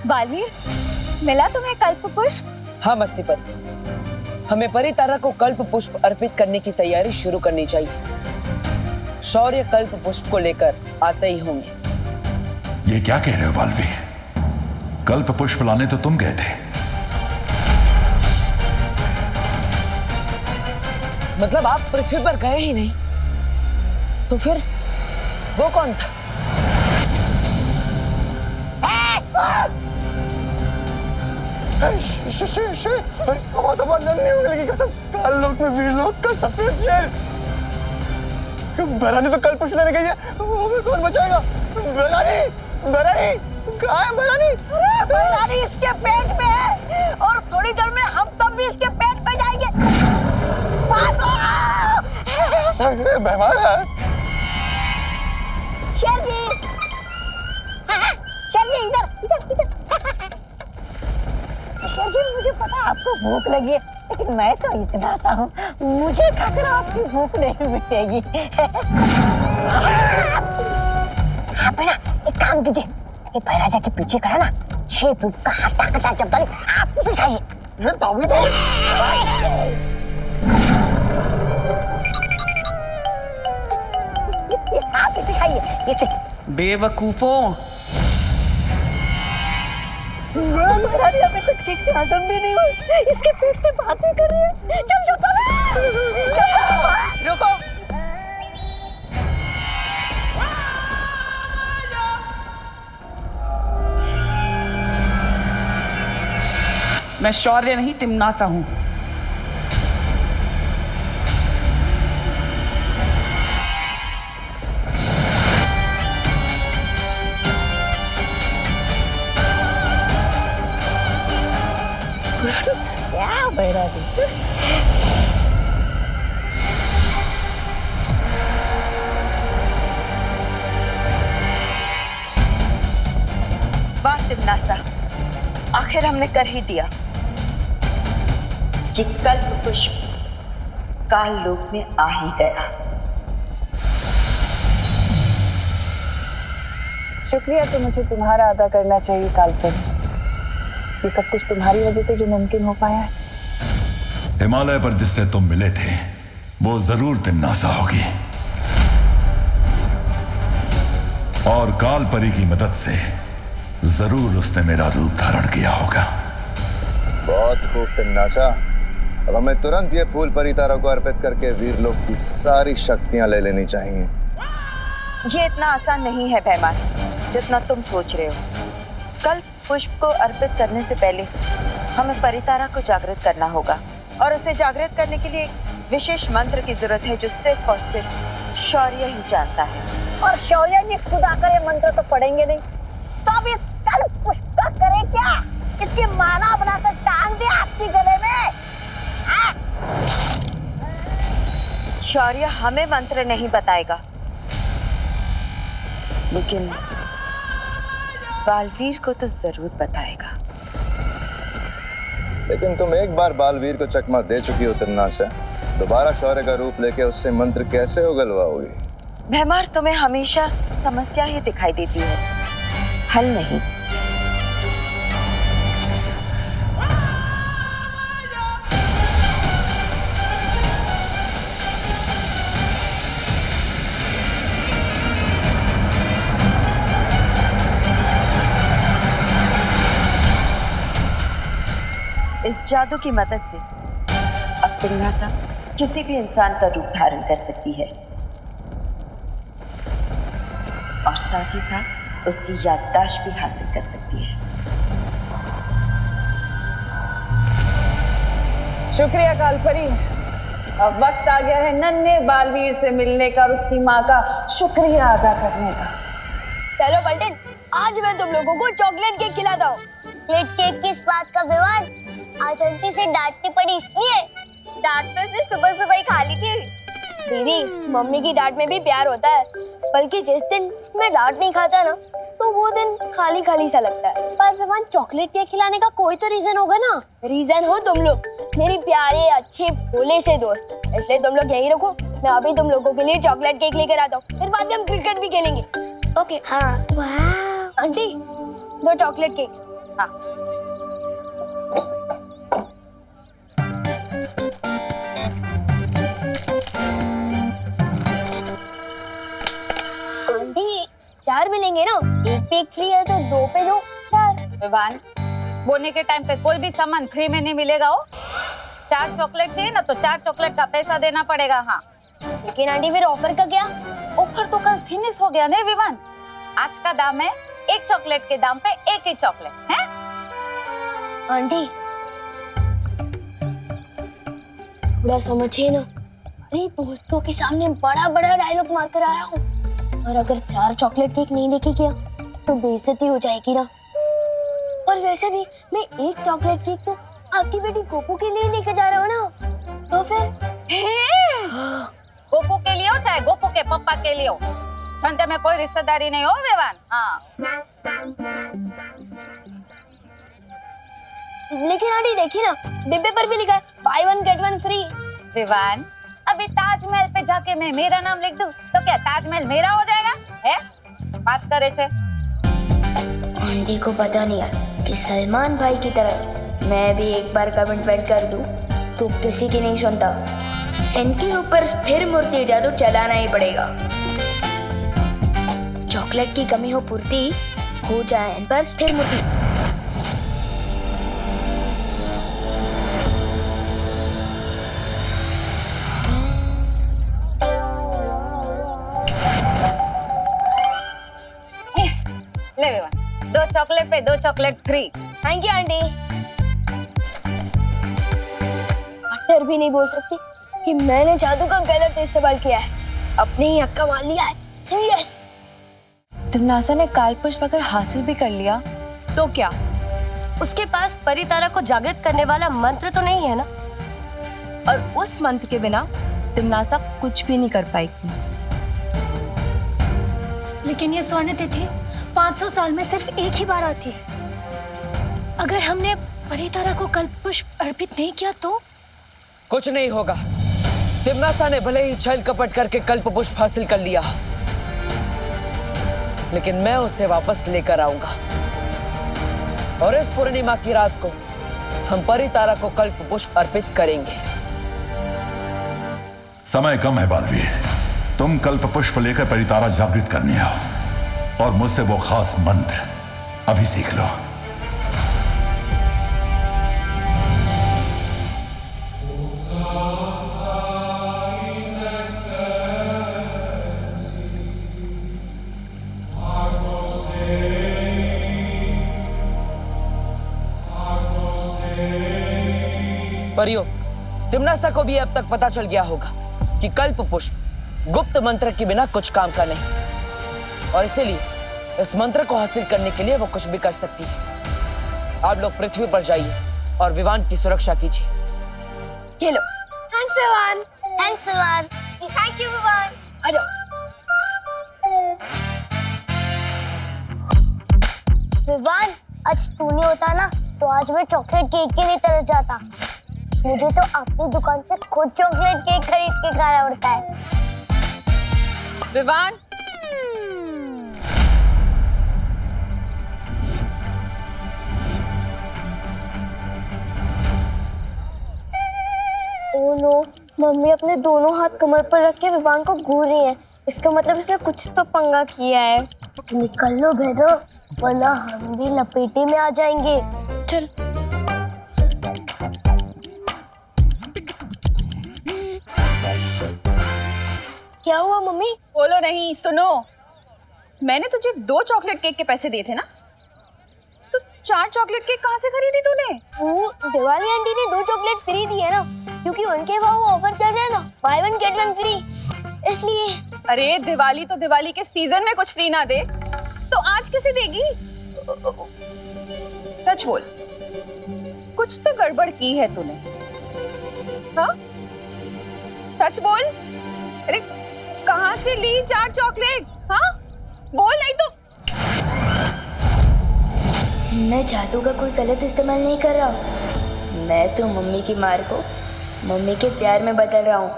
बालवीर, मिला तुम्हें कल्प पुष्प? हाँ मस्ती पर, हमें परितारा को कल्प पुष्प अर्पित करने की तैयारी शुरू करनी चाहिए। शौर्य कल्प पुष्प को लेकर आते ही होंगे। ये क्या कह रहे हो बालवीर? कल्प पुष्प लाने तो तुम गए थे। मतलब आप पृथ्वी पर गए ही नहीं, तो फिर वो कौन था? हमारा बंधन नहीं होने की कसम। काल लोक में वीर लोक का सफेद शेर। बरानी तो कल पुष्प लेने गई है, हमें कौन बचाएगा? बरानी, बरानी, कहाँ है बरानी? अरे बरानी इसके पेट में है और थोड़ी देर में हम सब भी इसके पेट में जाएंगे। भागो! बीमार है। शेर जी, शेर जी इधर, इधर, इधर। शेर जी मुझे पता है आपको भूख लगी है, लेकिन मैं तो इतना सा हूँ, मुझे खाकर आपकी भूख नहीं मिटेगी। आप ना एक काम कीजिए, ये महाराजा के पीछे खड़ा ना 6 फुट का हट्टा कट्टा चप्पल, आप उसे खाइए। आप इसे खाइए, इसे। बेवकूफों, महारानी अभी तक ठीक से हजम भी नहीं हुआ, इसके पेट से बातें कर रही है। चल रुको, मैं शौर्य नहीं तिम्नासा हूं। क्या बैरागी? वाह तिम्नासा, आखिर हमने कर ही दिया। ये कल्प पुष्प काल लोक में आ ही गया। शुक्रिया तो मुझे तुम्हारा अदा करना चाहिए कालपुर। ये सब कुछ तुम्हारी वजह से जो मुमकिन हो पाया है। हिमालय पर जिससे तुम मिले थे वो जरूर तिम्नासा होगी, और काल परी की मदद से जरूर उसने मेरा रूप धारण किया होगा। बहुत खूब तिम्नासा। अब हमें तुरंत ये फूल परितारा को अर्पित करके वीरलोक की सारी शक्तियां ले लेनी चाहिए। ये इतना आसान नहीं है भैमान, जितना तुम सोच रहे हो। कल्प पुष्प को अर्पित करने से पहले हमें परितारा को जागृत करना होगा, और उसे जागृत करने के लिए एक विशेष मंत्र की जरूरत है जो सिर्फ और सिर्फ शौर्य ही जानता है। और शौर्य जी खुद आकर ये मंत्र तो पढ़ेंगे नहीं, तो अब इस कल्प पुष्प का करें क्या? इसकी माला बनाकर टांग दे आपके गले में। शौर्य हमें मंत्र नहीं बताएगा, लेकिन बालवीर को तो जरूर बताएगा। लेकिन तुम एक बार बालवीर को चकमा दे चुकी हो तिम्नासा, दोबारा शौर्य का रूप लेके उससे मंत्र कैसे उगलवाओगी? भैमार, तुम्हें हमेशा समस्या ही दिखाई देती है, हल नहीं। इस जादू की मदद से अब तिम्नासा किसी भी इंसान का रूप धारण कर सकती है, और साथ ही साथ उसकी याददाश्त भी हासिल कर सकती है। शुक्रिया कालपरी। अब वक्त आ गया है नन्हे बालवीर से मिलने का और उसकी माँ का शुक्रिया अदा करने का। चलो बल्टन, आज मैं तुम लोगों को चॉकलेट केक खिलाता हूँ। चॉकलेट केक किस बात का विवाद? आज आंटी से डांटनी पड़ी इसलिए? डांट तो इसने सुबह सुबह ही खा ली थी। दीदी, मम्मी की डांट में भी प्यार होता है, बल्कि जिस दिन मैं डांट नहीं खाता ना, तो वो दिन खाली खाली सा लगता है। पर विवान, चॉकलेट केक खिलाने का कोई तो रीजन होगा ना? रीजन हो तुम लोग, मेरी प्यारे अच्छे भोले से दोस्त। इसलिए तुम लोग यही रखो, मैं अभी तुम लोगों के लिए चॉकलेट केक लेकर आता हूँ, फिर बाद में हम क्रिकेट भी खेलेंगे। ओके? हाँ। वाह आंटी, दो चॉकलेट केक। हाँ। आंटी 4 मिलेंगे ना, एक पे एक फ्री है तो 2 पे 2 4। विवान, बोने के टाइम पे कोई भी सामान फ्री में नहीं मिलेगा। हो 4 चॉकलेट चाहिए ना तो 4 चॉकलेट का पैसा देना पड़ेगा। हाँ, लेकिन आंटी फिर ऑफर का क्या? ऑफर तो कल फिनिश हो गया ना विवान। आज का दाम है एक चॉकलेट के दाम पे एक ही चॉकलेट है। आंटी थोड़ा समझिए ना, अरे दोस्तों के सामने बड़ा बड़ा डायलॉग मार कर आया हूँ, और अगर 4 चॉकलेट केक नहीं लेके गया तो बेइज्जती हो जाएगी ना। और वैसे भी मैं एक चॉकलेट केक तो आपकी बेटी गोपू के लिए लेके जा रहा हूँ ना, तो फिर गोपू के लिए हो चाहे गोपू के पापा के लिए हो, धंधे में कोई रिश्तेदारी नहीं हो विवान। हाँ, लेकिन आंटी देखिए ना, डिब्बे पर भी लिखा है बाय 1 गेट 1 फ्री। विवान, अभी ताजमहल पे जाके मैं मेरा नाम लिख दूं तो क्या ताजमहल मेरा हो जाएगा? है बात करे छे। आंटी को पता नहीं है कि सलमान भाई की तरह मैं भी एक बार कमिटमेंट कर दूं तो किसी की नहीं सुनता। इनके ऊपर स्थिर मूर्ति जादू चलाना ही पड़ेगा। चॉकलेट की कमी हो पूर्ति, हो जाए इन पर स्थिर मूर्ति। ले विवान, 2 चॉकलेट पे 2 chocolate free. Thank you aunty. डर भी नहीं बोल सकती कि मैंने जादू का गलत इस्तेमाल किया है, अपनी ही हक्का मान लिया है। यस। तिमनासा ने कालपुष्प अगर हासिल भी कर लिया तो क्या? उसके पास परितारा को जागृत करने वाला मंत्र तो नहीं है ना, और उस मंत्र के बिना तिमनासा कुछ भी नहीं कर पाएगी। लेकिन ये स्वर्ण तिथि 500 साल में सिर्फ एक ही बार आती है। अगर हमने परितारा को कल्पपुष्प अर्पित नहीं किया तो? कुछ नहीं होगा। तिमनासा ने भले ही छल कपट करके कल्प पुष्प हासिल कर लिया, लेकिन मैं उसे वापस लेकर आऊंगा। और इस पूर्णिमा की रात को हम परितारा को कल्प पुष्प अर्पित करेंगे। समय कम है बालवीर, तुम कल्प पुष्प लेकर परितारा जागृत करने आओ और मुझसे वो खास मंत्र अभी सीख लो। परियो, तिमनासा को भी अब तक पता चल गया होगा कि कल्प पुष्प गुप्त मंत्र के बिना कुछ काम का नहीं, और इसीलिए इस मंत्र को हासिल करने के लिए वो कुछ भी कर सकती है। आप लोग पृथ्वी पर जाइए और विवान की सुरक्षा कीजिए। ये लो। Thanks Vivaan. Thanks Vivaan. Thank you Vivaan. आ जाओ। विवान, आज तू नहीं होता ना तो आज मैं चॉकलेट केक के लिए तरस जाता। मुझे तो अपनी दुकान से खुद चॉकलेट केक खरीद के खाना पड़ता है। विवान, ओह नो, मम्मी अपने दोनों हाथ कमर पर रख के विवान को घूर रही है। इसका मतलब इसने कुछ तो पंगा किया है। निकल लो भेदो, वरना हम भी लपेटे में आ जाएंगे। चल। क्या हुआ मम्मी? बोलो नहीं, सुनो। मैंने तुझे 2 चॉकलेट केक के पैसे दिए थे ना, तो 4 चॉकलेट केक कहाँ से खरीदी तूने? वो दिवाली आंटी ने 2 चॉकलेट फ्री दिए ना, क्योंकि उनके वहाँ वो ऑफर चल रहा है ना, बाय 1 गेट 1 फ्री, इसलिए। अरे दिवाली तो दिवाली के सीजन में कुछ फ्री ना दे तो आज किसे देगी? सच बोल, कुछ तो गड़बड़ की है तूने। हाँ, सच बोल। अरे कहाँ से ली 4 चॉकलेट? हाँ बोल, नहीं तो। मैं जादू का कोई गलत इस्तेमाल नहीं कर रहा हूँ। मैं तो मम्मी की मार को मम्मी के प्यार में बदल रहा हूँ।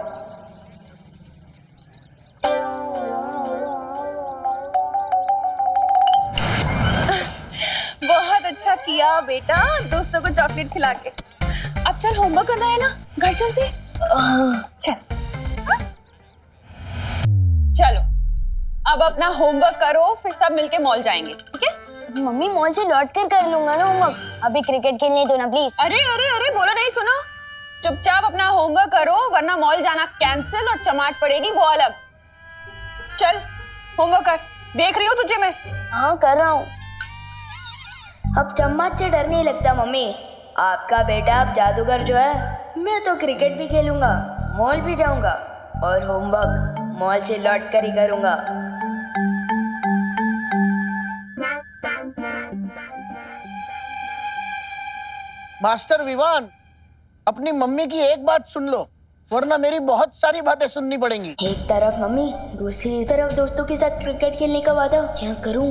बहुत अच्छा किया दिया बेटा दोस्तों को चॉकलेट खिला के। अब चल होमवर्क करना है ना, घर चलते। चल चलो अब अपना होमवर्क करो, फिर सब मिलके मॉल जाएंगे, ठीक है? मम्मी मॉल से लौट कर लूंगा ना होमवर्क, अभी क्रिकेट खेलने दो ना प्लीज। अरे अरे अरे बोलो नहीं, सुनो, चुपचाप अपना होमवर्क करो वरना मॉल जाना कैंसिल और चमाट पड़ेगी वो अलग। चल होमवर्क कर, देख रही हो तुझे मैं। हाँ कर रहा हूँ। अब चम्मच से डर नहीं लगता मम्मी, आपका बेटा अब जादूगर जो है, मैं तो क्रिकेट भी खेलूंगा, मॉल भी जाऊंगा और होमवर्क मॉल से लौट कर ही करूंगा। मास्टर विवान, अपनी मम्मी की एक बात सुन लो वरना मेरी बहुत सारी बातें सुननी पड़ेंगी। एक तरफ मम्मी, दूसरी तरफ दोस्तों के साथ क्रिकेट खेलने का वादा क्या करूं?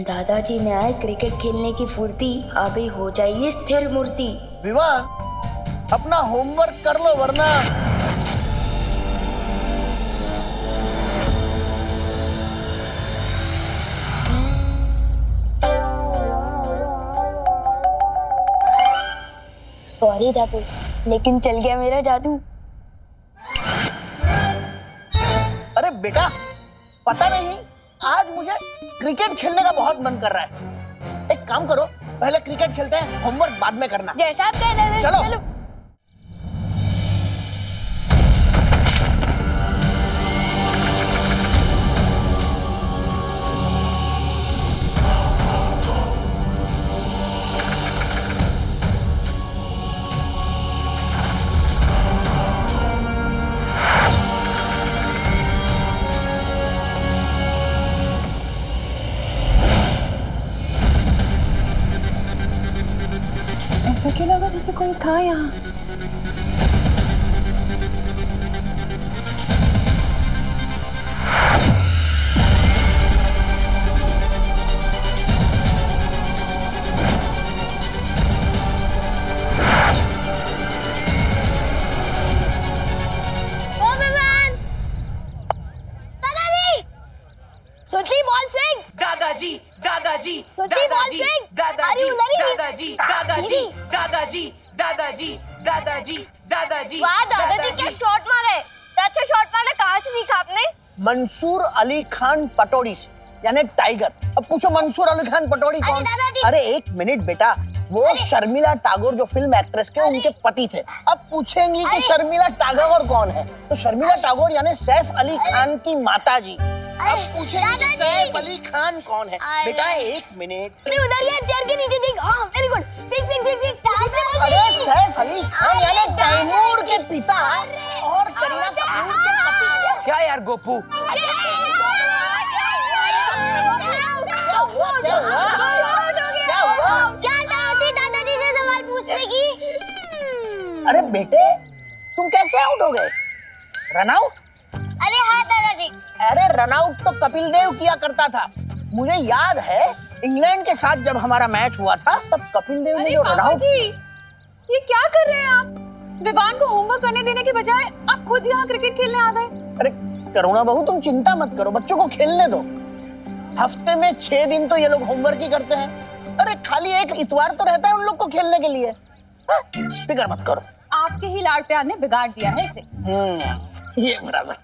दादाजी में आए क्रिकेट खेलने की फुर्ती, अभी हो जाइए स्थिर मूर्ति। विवान, अपना होमवर्क कर लो वरना। सॉरी दादू, लेकिन चल गया मेरा जादू। अरे बेटा, पता नहीं आज मुझे क्रिकेट खेलने का बहुत मन कर रहा है। एक काम करो, पहले क्रिकेट खेलते हैं, होमवर्क बाद में करना। जैसा आप कह रहे हैं। चलो। ऐसा क्यों लगा जैसे कोई था यहाँ? दादाजी दादाजी सोची बॉल दादाजी फेंक। दादाजी अरे उधर ही। दादाजी दादाजी दादाजी दादाजी दादाजी दादाजी वाह दादाजी क्या शॉट मारे, अच्छा शॉट मारे, कहाँ से सीखा आपने? मंसूर अली खान पटौड़ी से, यानी टाइगर। अब पूछो मंसूर अली खान पटौड़ी कौन? अरे एक मिनट बेटा, वो शर्मिला टैगोर जो फिल्म एक्ट्रेस के उनके पति थे। अब पूछेंगी कि शर्मिला टैगोर कौन है, तो शर्मिला टैगोर यानी सैफ अली खान की माता जी। अब पूछेंगे कि सैफ अली खान कौन है। बेटा एक मिनट, उधर यार चेयर के नीचे देख। हाँ very good, pick pick pick pick. अरे सैफ अली खान यानी तैमूर के पिता और करीना कपूर के पति। क्या यार गोपू, दादाजी से सवाल पूछने की। अरे बेटे तुम कैसे आउट हो गए? Run out? अरे हाँ दादाजी। अरे रन आउट तो कपिल देव किया करता था। मुझे याद है इंग्लैंड के साथ जब हमारा मैच हुआ था तब कपिल देव ने जो रन आउट। जी ये क्या कर रहे हैं आप? विवान को होमवर्क करने देने के बजाय आप खुद यहाँ क्रिकेट खेलने आ गए। अरे करुणा बहू तुम चिंता मत करो, बच्चों को खेलने दो। हफ्ते में 6 दिन तो ये लोग होमवर्क ही करते हैं। अरे खाली एक इतवार तो रहता है उन लोग को खेलने के लिए। फिक्र मत करो। आपके ही लाड़ प्यार ने बिगाड़ दिया है इसे। ये बराबर।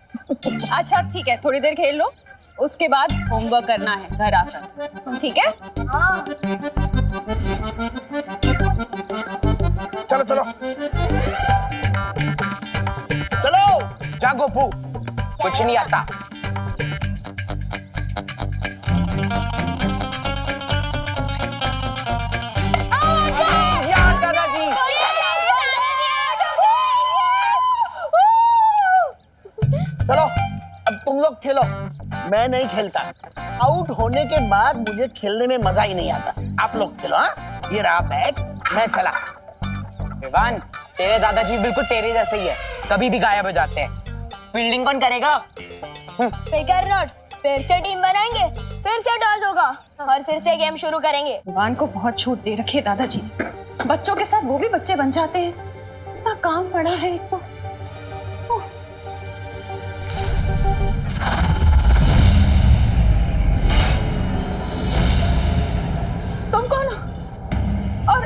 अच्छा ठीक है, थोड़ी देर खेल लो, उसके बाद होमवर्क करना है घर आकर, ठीक है? हाँ। चलो चलो चलो। जा गोपू, कुछ नहीं आता। चलो अब तुम लोग खेलो, मैं नहीं खेलता। आउट होने के बाद मुझे खेलने में मजा ही नहीं आता। आप लोग खेलो। हाँ ये रहा बैट, मैं चला। विवान, तेरे दादाजी बिल्कुल तेरे जैसे ही है, कभी भी गायब हो जाते हैं। फील्डिंग कौन करेगा? फिकर नॉट, फिर से टीम बनाएंगे, फिर से टॉस होगा और फिर से गेम शुरू करेंगे। विवान को बहुत छूट दे रखी है दादाजी, बच्चों के साथ वो भी बच्चे बन जाते हैं। इतना काम पड़ा है एक तो। उफ। तुम कौन हो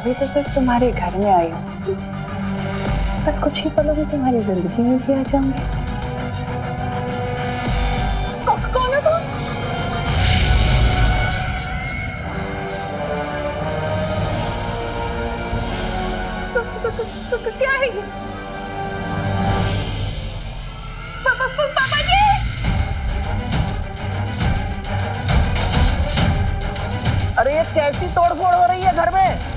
अभी तो सिर्फ तुम्हारे घर में आई हूँ, बस कुछ ही पलों में तुम्हारी जिंदगी में भी आ जाऊंगी। कौन है तुम? क्या है ये? पापा जी! अरे ये कैसी तोड़फोड़ हो रही है घर में?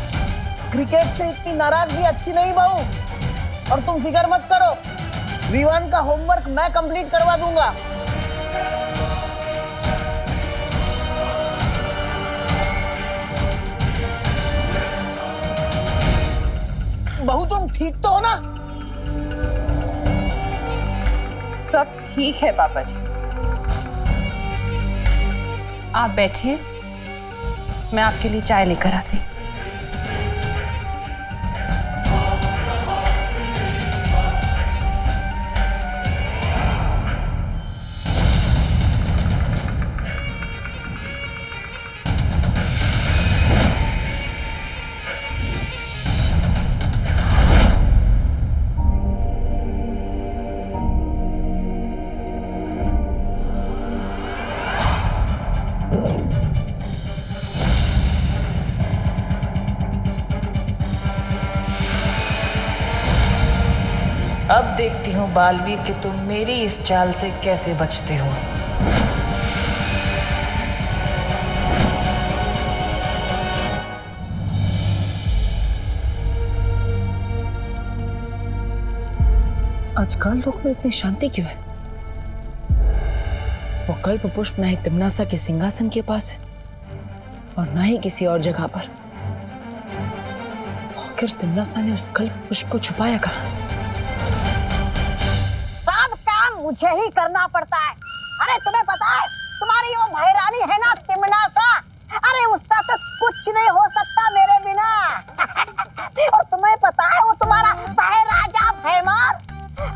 क्रिकेट से इतनी नाराजगी अच्छी नहीं बहू। और तुम फिक्र मत करो, विवान का होमवर्क मैं कंप्लीट करवा दूंगा। बहू तुम ठीक तो हो ना? सब ठीक है पापा जी, आप बैठिए, मैं आपके लिए चाय लेकर आती। अब देखती हूँ बालवीर कि तुम मेरी इस चाल से कैसे बचते हो। आजकल लोग में इतनी शांति क्यों है? वो कल्प पुष्प ना ही तिम्नासा के सिंहासन के पास है और ना ही किसी और जगह पर। आखिर तिम्नासा ने उस कल्प पुष्प को छुपाया कहाँ? मुझे ही करना पड़ता है। अरे तुम्हें पता है तुम्हारी वो महारानी है ना तिम्नासा, अरे उसका तो कुछ नहीं हो सकता मेरे बिना। और तुम्हें पता है वो तुम्हारा महाराजा भैमार,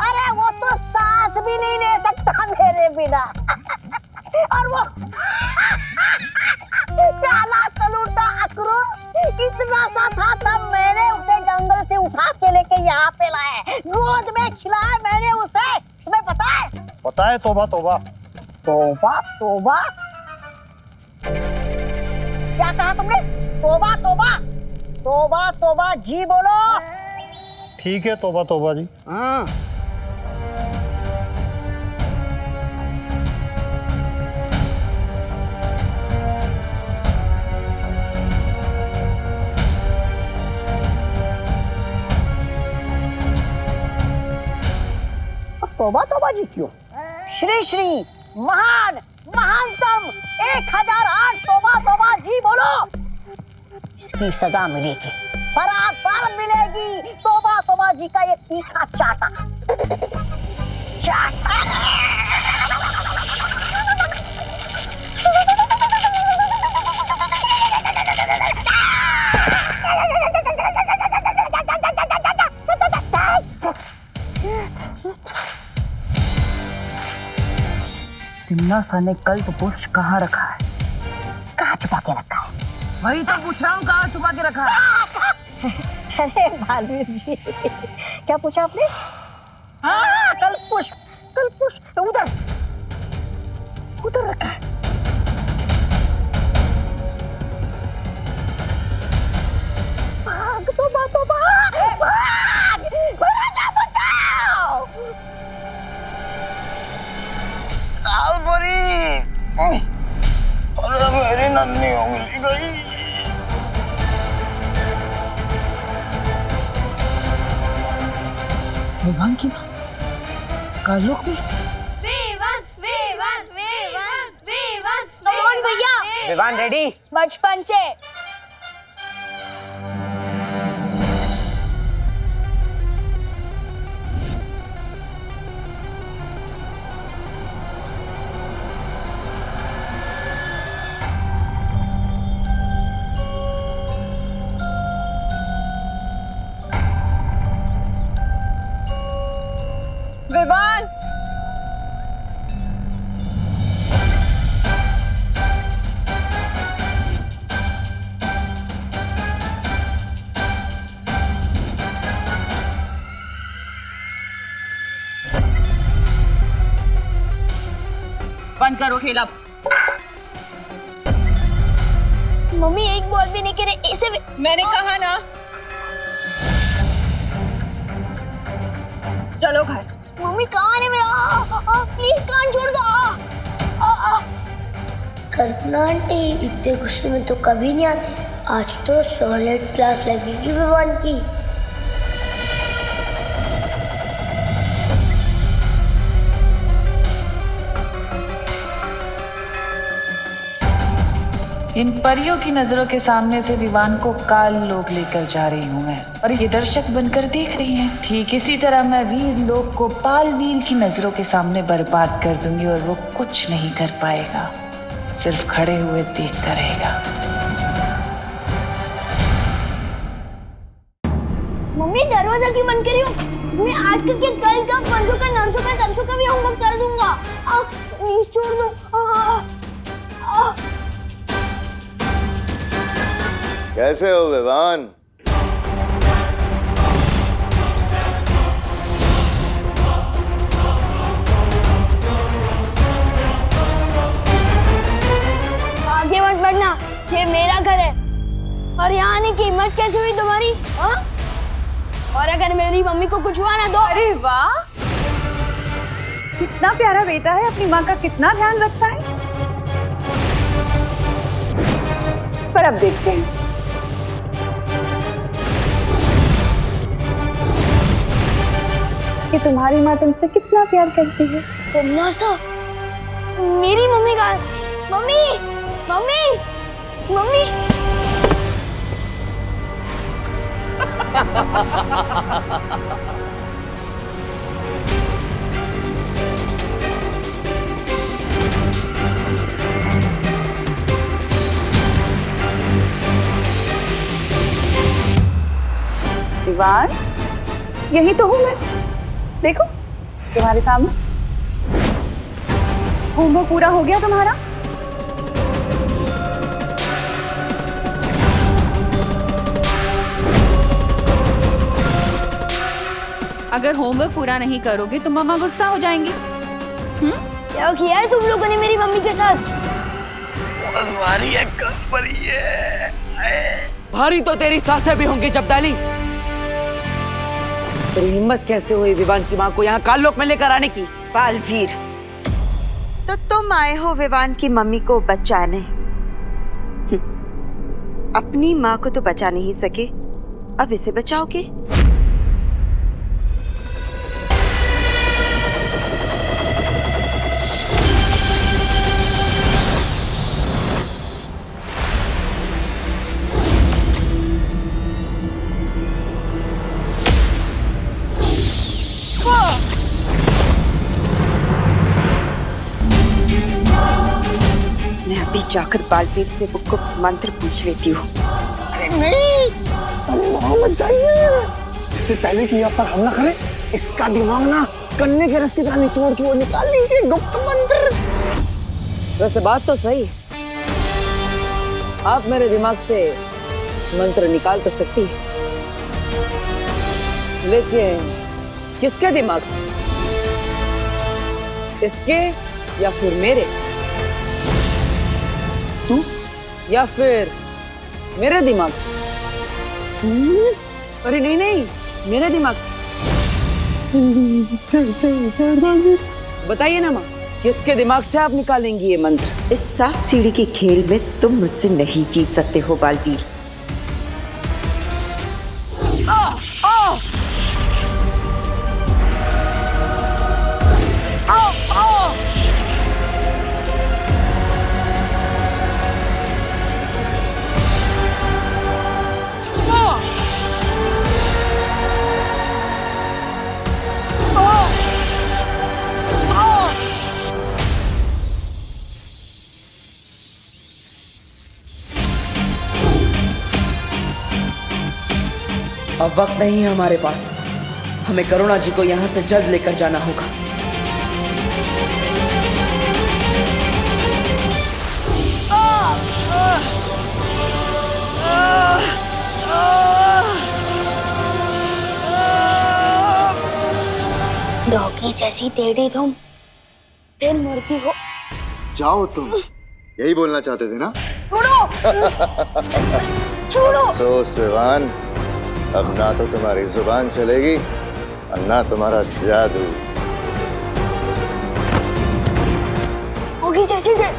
अरे वो तो सांस भी नहीं ले सकता मेरे बिना। और वो काला कलूटा अक्रूर इतना सा था, तब मैंने उसे जंगल से उठा के लेके यहाँ पे लाया, गोद में खिलाया मैंने उसे। तुम्हें पता है? पता है। तोबा तोबा तोबा तोबा क्या कहा तुमने? तोबा तोबा तोबा तोबा जी बोलो। ठीक है तोबा तोबा जी। हाँ तोबा तोबा जी क्यों? श्री श्री महान महानतम 1008 तोबा तोबा जी बोलो। इसकी सजा मिलेगी, बराबर मिलेगी तोबा तोबा जी का ये तीखा चाटा। चाटा तिम्नासा ने कल्प पुष्प कहाँ रखा है? कहाँ छुपा के रखा है? वही तो पूछ रहा हूँ, कहाँ छुपा के रखा है? अरे बालवीर जी, क्या पूछा आपने? हाँ कल्प पुष्प उधर उधर रखा है। भाग तोबा तोबा, भाग, राजा बचाओ। अरे मेरी नन्ही उंगली गई। विवान की माँ कालोक में? कौन भैया? विवान रेडी? बचपन से। विवान! बंद करो खेल अब। मम्मी एक बॉल भी नहीं करे ऐसे मैंने कहा ना, चलो घर। मम्मी कान है मेरा, प्लीज कान छोड़ दो। कल्पना आंटी इतने गुस्से में तो कभी नहीं आती, आज तो सॉलिड क्लास लगेगी विवान की। इन परियों की नजरों के सामने से विवान को काल लोक लेकर जा रही हूँ मैं, और ये दर्शक बनकर देख रही हैं। ठीक इसी तरह मैं वीर लोक को पाल वीर की नजरों के सामने बर्बाद कर दूंगी और वो कुछ नहीं कर पाएगा, सिर्फ खड़े हुए देखता रहेगा। मम्मी दरवाजा क्यों बंद करी हो? मैं आज के कल का परसों का नरसों का तरसों का भी होमवर्क कर दूंगा। प्लीज छोड़ दो। कैसे हो विवान? आगे मत बढ़ना, ये मेरा घर है। और यहाँ आने की हिम्मत कैसे हुई तुम्हारी? हाँ? और अगर मेरी मम्मी को कुछ हुआ ना तो? अरे वाह, कितना प्यारा बेटा है, अपनी माँ का कितना ध्यान रखता है। पर अब देखते हैं। कि तुम्हारी माँ तुमसे कितना प्यार करती है। तुमनासा, मेरी मम्मी का, मम्मी मम्मी मम्मी। विवान, यही तो हूँ मैं, देखो तुम्हारे सामने। होमवर्क पूरा हो गया तुम्हारा? अगर होमवर्क पूरा नहीं करोगे तो मम्मा गुस्सा हो जाएंगी। क्या किया है तुम लोगों ने मेरी मम्मी के साथ? भारी है, भारी है। भारी तो तेरी सासें भी होंगी जब्दाली। तेरी हिम्मत कैसे हुई विवान की माँ को यहाँ काल लोक में लेकर आने की? बालवीर, तो तुम आए हो विवान की मम्मी को बचाने। अपनी माँ को तो बचा नहीं सके, अब इसे बचाओगे? मैं अभी जाकर बालवीर से वो गुप्त मंत्र पूछ लेती हूँ। अरे नहीं, मत जाइए। इससे पहले कि आप पर हमला करे, इसका दिमाग ना गन्ने के रस की तरह निचोड़ के वो निकाल लीजिए गुप्त मंत्र। वैसे बात तो सही है, आप मेरे दिमाग से मंत्र निकाल तो सकती है, लेकिन किसके दिमाग से? इसके या फिर मेरे? तू या फिर मेरे दिमाग से? अरे नहीं नहीं, मेरे दिमाग से। बताइए ना माँ, किसके दिमाग से आप निकालेंगी ये मंत्र? इस सांप सीढ़ी के खेल में तुम मुझसे नहीं जीत सकते हो बालवीर। अब वक्त नहीं है हमारे पास, हमें करुणा जी को यहाँ से जल्द लेकर जाना होगा। डॉगी जैसी टेढ़ी तुम, फिर मुड़ती हो जाओ तुम, यही बोलना चाहते थे ना? छोड़ो। अफसोस विवान, अब ना तो तुम्हारी जुबान चलेगी और ना तुम्हारा जादू। होगी जैसी दे।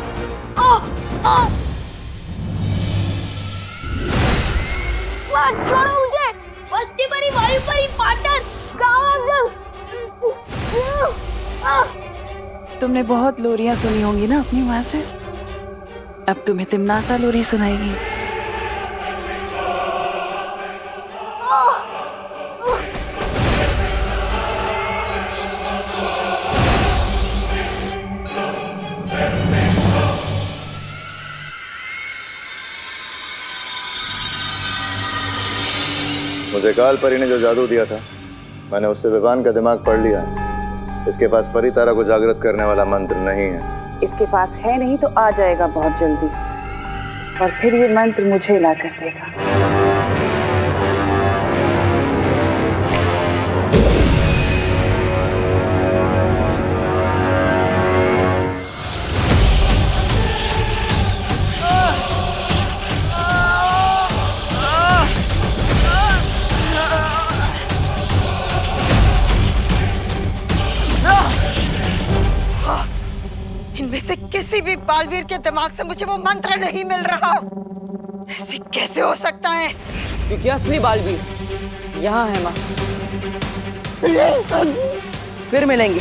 छोड़ो मुझे। मस्ती परी, वायु परी, पार्टनर, कहाँ तुमने बहुत लोरियां सुनी होंगी ना अपनी माँ से, अब तुम्हें तिमनासा लोरी सुनाएगी। मुझे काल परी ने जो जादू दिया था, मैंने उससे विवान का दिमाग पढ़ लिया है। इसके पास परी तारा को जागृत करने वाला मंत्र नहीं है। इसके पास है नहीं तो आ जाएगा बहुत जल्दी, और फिर ये मंत्र मुझे ला कर देगा। इनमें से किसी भी बालवीर के दिमाग से मुझे वो मंत्र नहीं मिल रहा। ऐसे कैसे हो सकता है? क्योंकि असली बालवीर यहाँ है माँ। फिर मिलेंगे।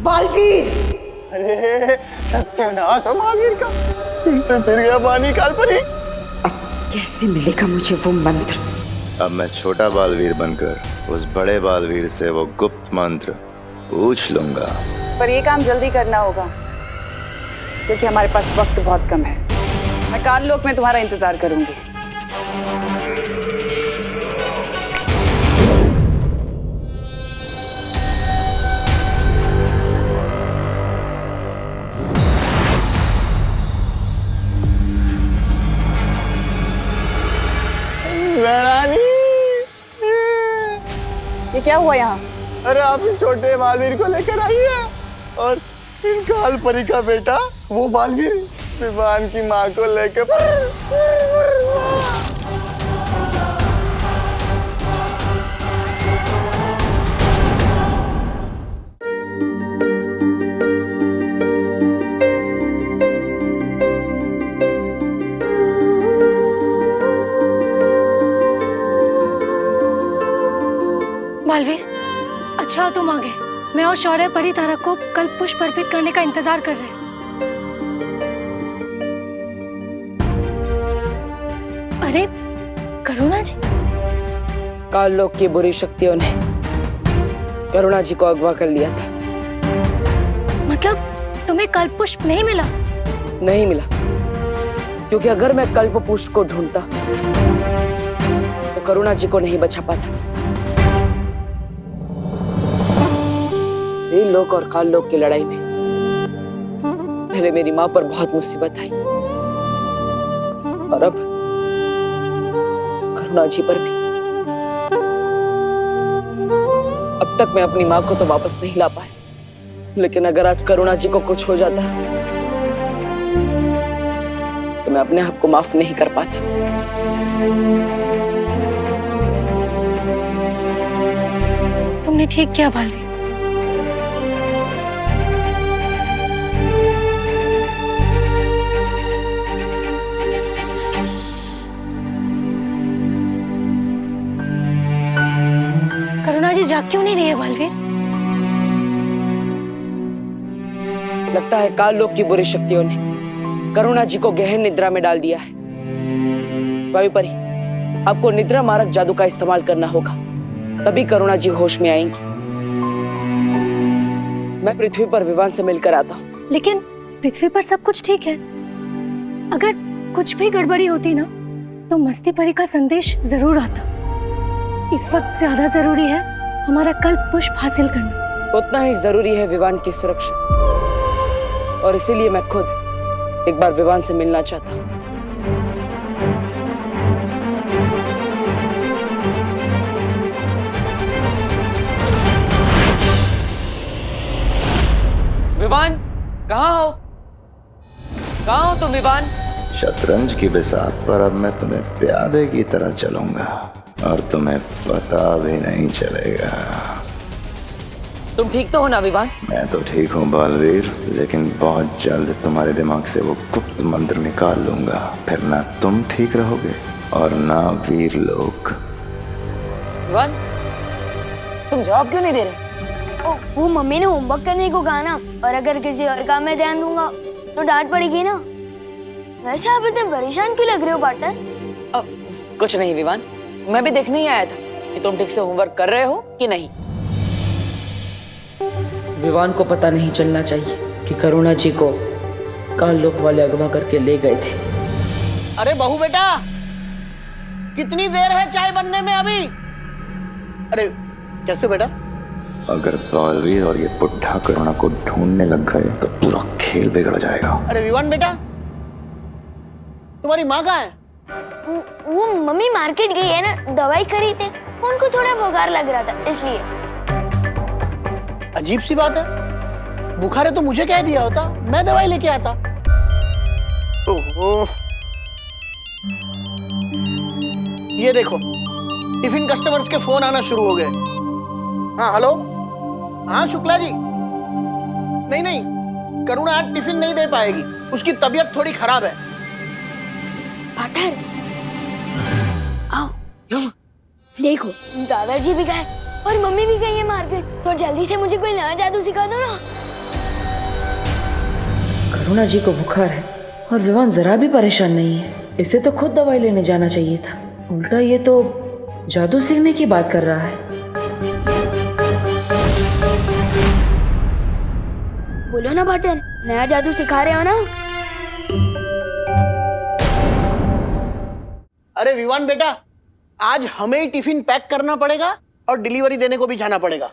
बालवीर! अरे सत्यानाश हो बालवीर का, फिर से फिर गया पानी काल परी। कैसे मिलेगा मुझे वो मंत्र? अब मैं छोटा बालवीर बनकर उस बड़े बालवीर से वो गुप्त मंत्र पूछ लूंगा। पर ये काम जल्दी करना होगा, क्योंकि हमारे पास वक्त बहुत कम है। मैं काल लोक में तुम्हारा इंतजार करूंगी। ये क्या हुआ यहाँ? अरे आप इन छोटे बालवीर को लेकर आइए, और इन काल परी का बेटा वो बालवीर विवान की माँ को लेकर। बालवीर, अच्छा तुम आ गए। मैं और शौर्य परी तारा को कल पुष्प अर्पित करने का इंतजार कर रहे हैं। अरे करुणा जी! काल लोक की बुरी शक्तियों ने करुणा जी को अगवा कर लिया था। मतलब तुम्हें कल्प पुष्प नहीं मिला? नहीं मिला, क्योंकि अगर मैं कल्प पुष्प को ढूंढता तो करुणा जी को नहीं बचा पाता। ये लोक और काल लोक की लड़ाई में पहले मेरी माँ पर बहुत मुसीबत आई, और अब करुणा जी पर भी। अब तक मैं अपनी माँ को तो वापस नहीं ला पाया, लेकिन अगर आज करुणा जी को कुछ हो जाता तो मैं अपने आप को माफ नहीं कर पाता। तुमने ठीक किया बालवीर। करुणा जी जाग क्यों नहीं रही है बालवीर? लगता है काल लोक की बुरी शक्तियों ने करुणा जी को गहन निद्रा में डाल दिया है। वायु परी, आपको निद्रा मारक जादू का इस्तेमाल करना होगा, तभी करुणा जी होश में आएंगी। मैं पृथ्वी पर विवान से मिलकर आता हूँ। लेकिन पृथ्वी पर सब कुछ ठीक है। अगर कुछ भी गड़बड़ी होती ना तो मस्ती परी का संदेश जरूर आता। इस वक्त ज्यादा जरूरी है हमारा कल्प पुष्प हासिल करना। उतना ही जरूरी है विवान की सुरक्षा, और इसीलिए मैं खुद एक बार विवान से मिलना चाहता हूँ। विवान तुम विवान? शतरंज की बिसात पर अब मैं तुम्हें प्यादे की तरह चलूंगा और तुम्हें पता भी नहीं चलेगा। तुम ठीक तो हो ना विवान? मैं तो ठीक हूँ बालवीर, लेकिन बहुत जल्द तुम्हारे दिमाग से वो गुप्त मंत्र निकाल लूंगा। फिर ना तुम ठीक रहोगे और ना वीर लोग। विवान, तुम जवाब क्यों नहीं दे रहे? वो मम्मी ने होमवर्क करने को कहा ना, और अगर किसी और काम में ध्यान दूंगा तो डांट पड़ेगी ना। वैसे आप इतने परेशान क्यों लग रहे हो पार्टनर? कुछ नहीं विवान, मैं भी देखने ही आया था कि तुम ठीक से होमवर्क कर रहे हो कि नहीं। विवान को पता नहीं चलना चाहिए कि करुणा जी को काल लोक वाले अगवा करके ले गए थे। अरे बहू बेटा, कितनी देर है चाय बनने में अभी? अरे कैसे बेटा? अगर बालवीर और ये बुढ़ा करुणा को ढूंढने लग गए तो पूरा खेल बिगड़ जाएगा। अरे विवान बेटा, तुम्हारी माँ कहाँ है? वो मम्मी मार्केट गई है ना, दवाई खरीदे। उनको थोड़ा बुखार लग रहा था इसलिए। अजीब सी बात है, बुखार है तो मुझे कह दिया होता, मैं दवाई लेके आता। ओहो, ये देखो टिफिन कस्टमर्स के फोन आना शुरू हो गए। हाँ हेलो, हाँ शुक्ला जी। नहीं, करुणा आज टिफिन नहीं दे पाएगी, उसकी तबीयत थोड़ी खराब है। पार्टनर आओ, देखो दादाजी भी गए और मम्मी भी गई है मार्केट। तो जल्दी से मुझे कोई नया जादू सिखा दो ना। करुणा जी को बुखार है और विवान जरा भी परेशान नहीं है। इसे तो खुद दवाई लेने जाना चाहिए था, उल्टा ये तो जादू सीखने की बात कर रहा है। बोलो ना पार्टनर, नया जादू सिखा रहे हो ना? अरे विवान बेटा, आज हमें ही टिफिन पैक करना पड़ेगा और डिलीवरी देने को भी जाना पड़ेगा।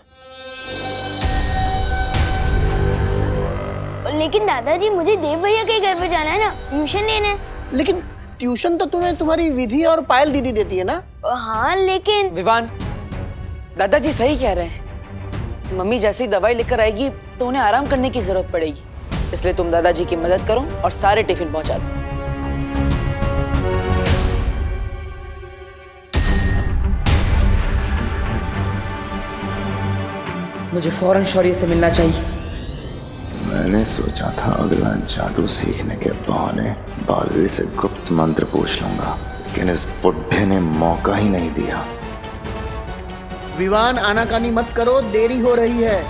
लेकिन दादाजी मुझे देव भैया के घर पे जाना है ना, ट्यूशन लेने। लेकिन ट्यूशन तो तुम्हें तुम्हारी विधि और पायल दीदी देती है ना? हाँ लेकिन विवान, दादाजी सही कह रहे हैं। मम्मी जैसे ही दवाई लेकर आएगी तो उन्हें आराम करने की जरूरत पड़ेगी, इसलिए तुम दादाजी की मदद करो और सारे टिफिन पहुंचा दो। मुझे फौरन शौर्य से मिलना चाहिए। मैंने सोचा था अगला जादू सीखने के बहाने बालवीर से गुप्त मंत्र पूछ लूंगा, लेकिन इस बुढ़े ने मौका ही नहीं दिया। विवान आनाकानी मत करो, देरी हो रही है,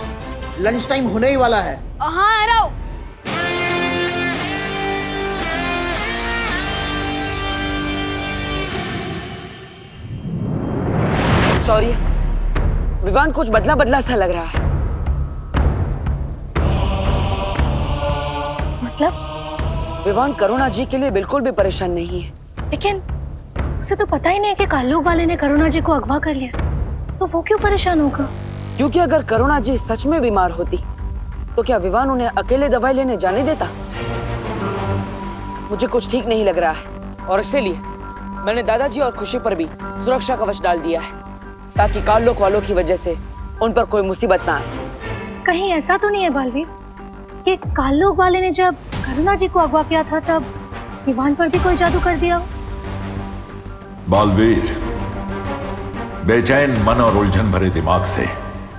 लंच टाइम होने ही वाला है। हाँ आ रहा हूं। शौर्य, विवान कुछ बदला बदला सा लग रहा है। मतलब? विवान करुणा जी के लिए बिल्कुल भी परेशान नहीं है। लेकिन उसे तो पता ही नहीं है कि काल्लोग वाले ने करुणा जी को अगवा कर लिया, तो वो क्यों परेशान होगा? क्योंकि अगर करुणा जी सच में बीमार होती तो क्या विवान उन्हें अकेले दवाई लेने जाने देता? मुझे कुछ ठीक नहीं लग रहा है और इसीलिए मैंने दादाजी और खुशी पर भी सुरक्षा कवच डाल दिया है, ताकि काल्लोक वालों की वजह से उन पर कोई मुसीबत ना आए। कहीं ऐसा तो नहीं है बालवीर कि काल्लोग वाले ने जब करुणा जी को अगवा किया था तब विवान पर भी कोई जादू कर दिया हो? बालवीर, बेचैन मन और उलझन भरे दिमाग से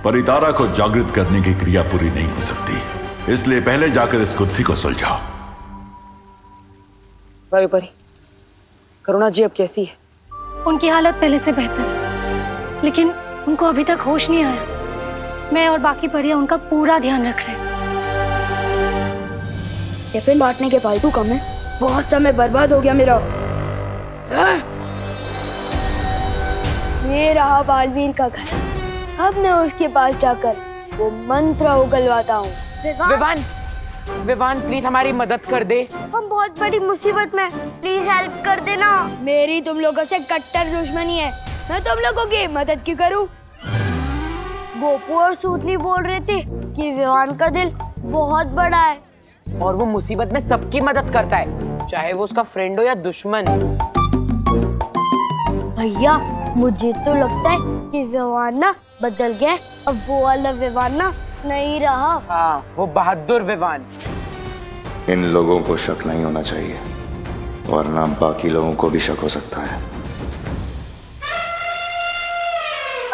परितारा को जागृत करने की क्रिया पूरी नहीं हो सकती, इसलिए पहले जाकर इस गुत्थी को सुलझाओ। वायुपरी, करुणा जी अब कैसी है? उनकी हालत पहले से बेहतर है, लेकिन उनको अभी तक होश नहीं आया। मैं और बाकी परियां उनका पूरा ध्यान रख रहे हैं। टिफिन बांटने के फालतू काम में बहुत समय बर्बाद हो गया मेरा। ये रहा बालवीर का घर, अब मैं उसके पास जाकर वो मंत्र उगलवाता हूँ। विवान प्लीज हमारी मदद कर दे, हम बहुत बड़ी मुसीबत में, प्लीज हेल्प कर देना। मेरी तुम लोगों से कट्टर दुश्मनी है, मैं तुम लोगों की मदद क्यों करूं? गोपू और सूतली बोल रहे थे कि विवान का दिल बहुत बड़ा है और वो मुसीबत में सबकी मदद करता है, चाहे वो उसका फ्रेंड हो या दुश्मन। भैया मुझे तो लगता है कि विवान ना बदल गया, अब वो वाला विवान ना नहीं रहा। हाँ, वो बहादुर विवान। इन लोगों को शक नहीं होना चाहिए, वरना बाकी लोगों को भी शक हो सकता है।